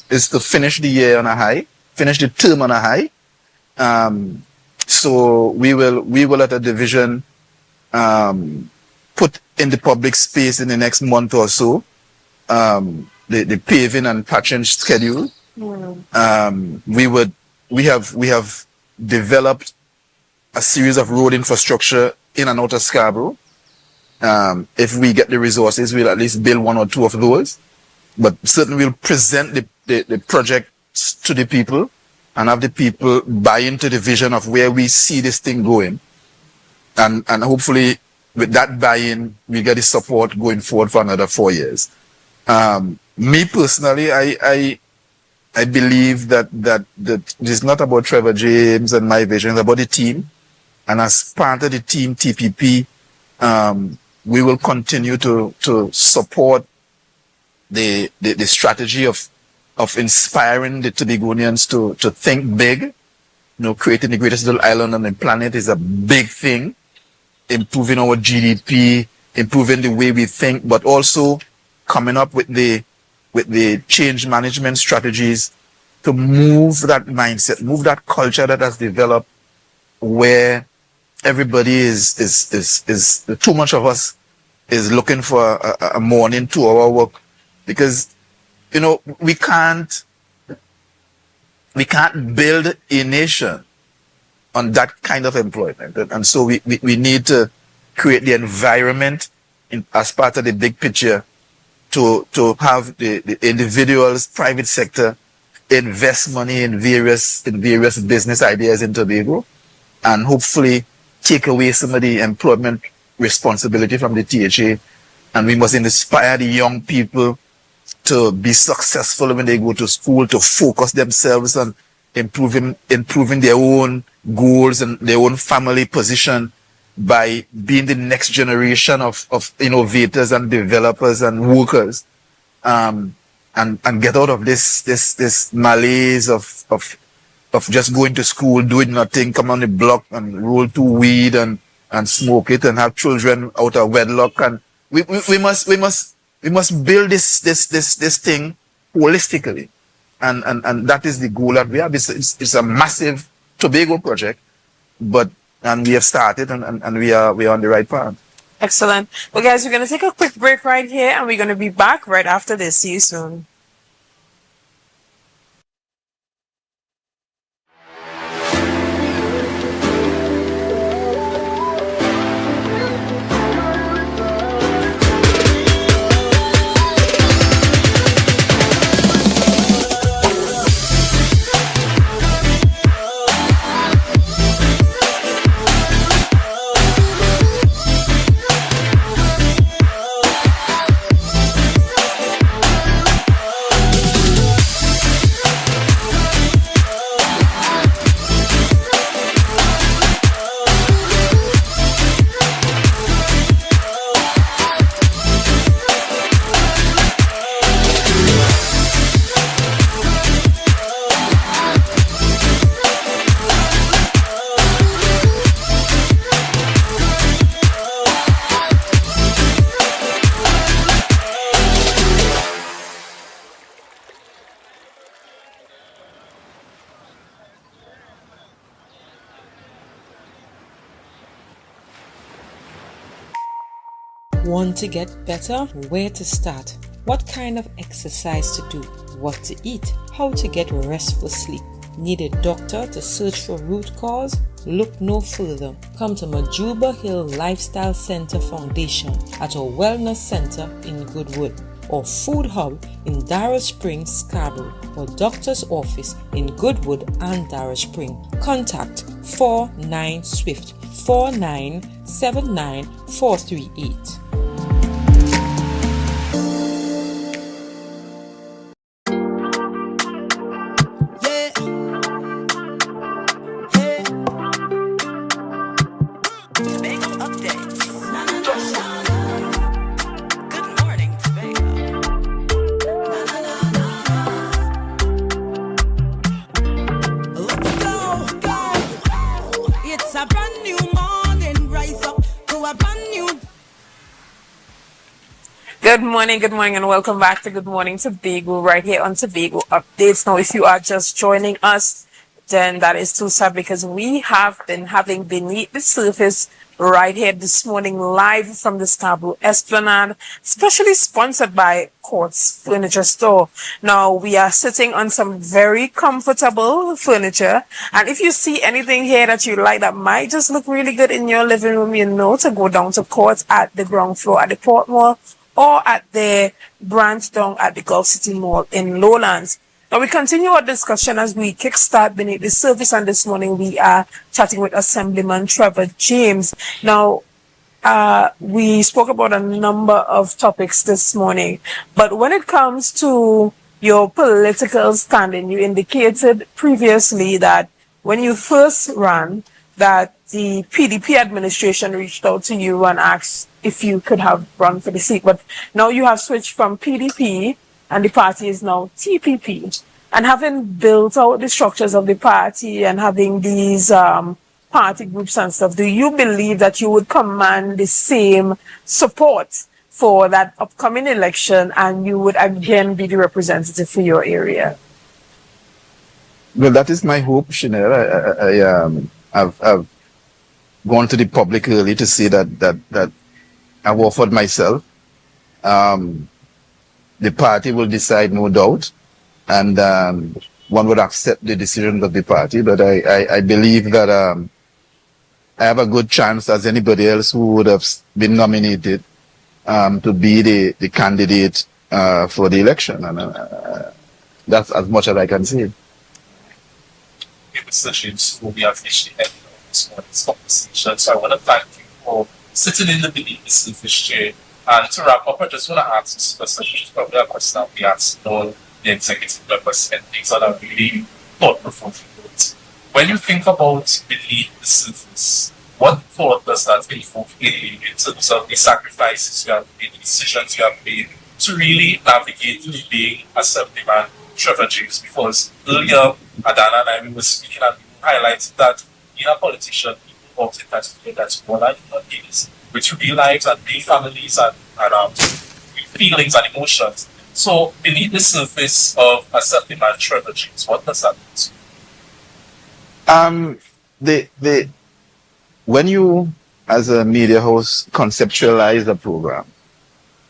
is to finish the year on a high, finish the term on a high. So we will at a division put in the public space in the next month or so the paving and patching schedule. We have developed a series of road infrastructure in and out of Scarborough. If we get the resources, we'll at least build one or two of those. But certainly we'll present the project to the people and have the people buy into the vision of where we see this thing going. And hopefully with that buy-in, we get the support going forward for another 4 years. Me personally, I believe that it's not about Trevor James and my vision, it's about the team. And as part of the team TPP, we will continue to support the strategy of inspiring the Tobagonians to think big. You know, creating the greatest little island on the planet is a big thing. Improving our GDP, improving the way we think, but also coming up with the change management strategies to move that mindset, move that culture that has developed where everybody is too much of us is looking for a morning 2-hour work, because you know we can't build a nation on that kind of employment, and so we need to create the environment as part of the big picture to have the individuals, private sector invest money in various business ideas in Tobago, and hopefully take away some of the employment responsibility from the THA. And we must inspire the young people to be successful when they go to school, to focus themselves on improving their own goals and their own family position by being the next generation of innovators and developers and workers, and get out of this malaise of just going to school, doing nothing, come on the block and roll to weed and smoke it and have children out of wedlock. And we must build this thing holistically, and that is the goal that we have. It's a massive Tobago project, and we have started and we are on the right path. Excellent. Well, guys, we're going to take a quick break right here, and we're going to be back right after this. See you soon. Want to get better? Where to start? What kind of exercise to do? What to eat? How to get restful sleep? Need a doctor to search for root cause? Look no further. Come to Majuba Hill Lifestyle Center Foundation at our Wellness Center in Goodwood, or Food Hub in Darrow Springs, Scarborough, or Doctor's Office in Goodwood and Darrow Spring. Contact 49 Swift 4979 438. Good morning, and welcome back to Good Morning Tobago right here on Tobago Updates. Now, if you are just joining us, then that is too sad, because we have been having Beneath the Surface right here this morning, live from the Scarborough Esplanade, specially sponsored by Courts Furniture Store. Now, we are sitting on some very comfortable furniture, and if you see anything here that you like that might just look really good in your living room, you know to go down to Courts at the ground floor at the Port Mall, or at their branch down at the Gulf City Mall in Lowlands. Now, we continue our discussion as we kickstart Beneath the Surface, and this morning we are chatting with Assemblyman Trevor James. Now, we spoke about a number of topics this morning, but when it comes to your political standing, you indicated previously that when you first ran, that the PDP administration reached out to you and asked if you could have run for the seat. But now you have switched from PDP, and the party is now TPP. And having built out the structures of the party and having these party groups and stuff, do you believe that you would command the same support for that upcoming election, and you would again be the representative for your area? Well, that is my hope, Chanel. I've gone to the public early to say that I've offered myself. The party will decide, no doubt, and one would accept the decisions of the party. But I believe that I have a good chance, as anybody else who would have been nominated, to be the candidate for the election, and that's as much as I can say. Mr. James, we have reached the end of this morning's conversation, so I want to thank you for sitting in the Beneath the Surface chair. And to wrap up, I just want to ask this question, which is probably a question that we ask all the executive members, and things that are really thought-provoking. When you think about Beneath the Surface, what thought does that evoke in terms of the sacrifices you have made, the decisions you have made to really navigate being Assemblyman Trevor James? Because earlier, Adana and I were speaking, and we highlighted that being a politician, people oftentimes forget that more than human beings with real lives and real families and feelings and emotions. So, beneath the surface of Assemblyman Trevor James, what does that mean to you? When you, as a media host, conceptualize a program,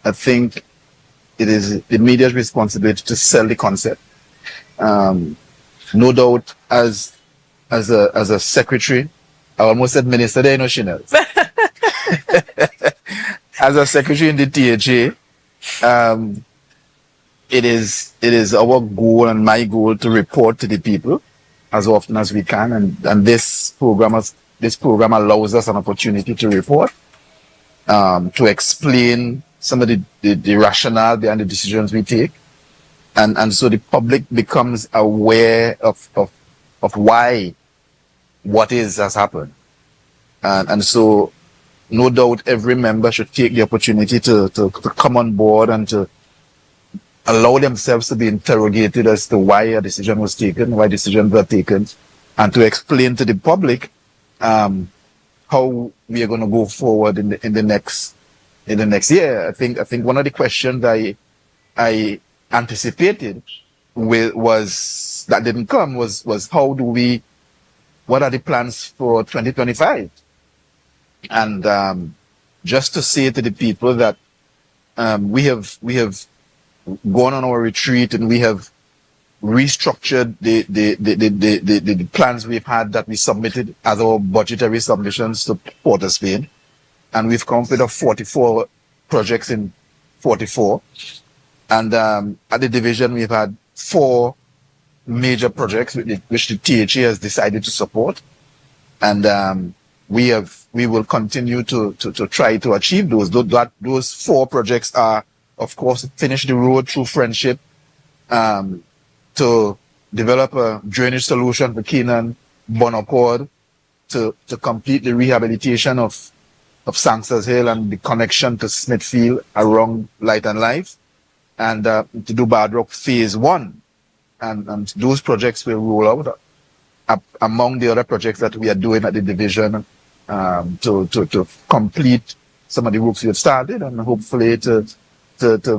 I think it is the media's responsibility to sell the concept. No doubt, as a secretary, I almost said minister there, Chanel. As a secretary in the THA, it is our goal and my goal to report to the people as often as we can, and this program allows us an opportunity to report, to explain some of the rationale behind the decisions we take, and so the public becomes aware of why what has happened, and so no doubt every member should take the opportunity to come on board and to allow themselves to be interrogated as to why a decision was taken, why decisions were taken, and to explain to the public how we are going to go forward in the next year. I think one of the questions I anticipated was that didn't come was what are the plans for 2025? And just to say to the people that we have gone on our retreat and we have restructured the plans we've had that we submitted as our budgetary submissions to Port of Spain, and we've come with 44 projects in 44. And at the division, we've had 4 major projects which the THA has decided to support, and we will continue to try to achieve those. Those 4 projects are, of course, finish the road through Friendship, to develop a drainage solution for Keenan, Bonaccord, to complete the rehabilitation of Sangsters Hill and the connection to Smithfield around Light and Life, and to do Bad Rock Phase 1. And those projects will roll out among the other projects that we are doing at the division, to complete some of the works we have started, and hopefully to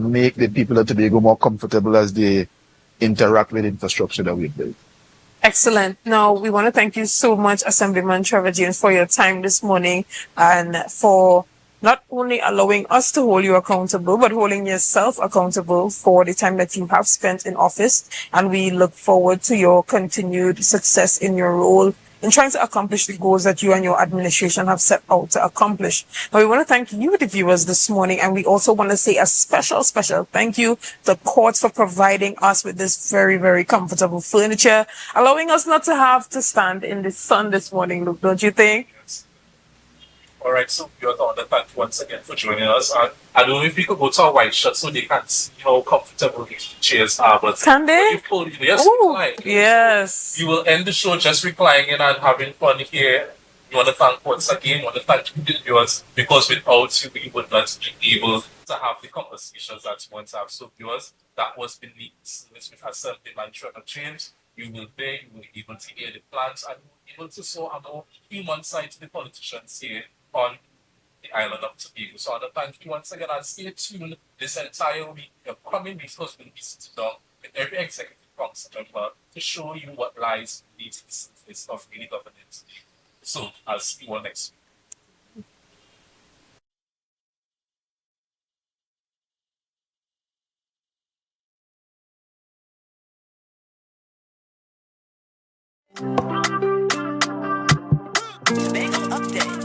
make the people of Tobago more comfortable as they interact with infrastructure that we've built. Excellent. Now, we want to thank you so much, Assemblyman Trevor James, for your time this morning and for not only allowing us to hold you accountable, but holding yourself accountable for the time that you have spent in office. And we look forward to your continued success in your role in trying to accomplish the goals that you and your administration have set out to accomplish. Now, we want to thank you, the viewers, this morning, and we also want to say a special thank you to Courts for providing us with this very, very comfortable furniture, allowing us not to have to stand in the sun this morning, Luke, don't you think? All right, so you're the thank you once again for joining us. And I don't know if you could go to our white shirt so they can see how comfortable these chairs are. But can they? Yes, recline. Yes. You will end the show just reclining and having fun here. You want to thank once again, you want to thank you, the viewers, because without you, we would not be able to have the conversations that you want to have. So, viewers, that was beneath the service with Assemblyman Trevor James. You will be able to hear the plans and you will be able to show a more human side to the politicians here on the island of Tobago. So I want to thank you once again and stay tuned this entire week, the coming weeks, because we'll be sitting down with every executive council member to show you what lies beneath the surface of really governance. So I'll see you all next week. Tobago updates.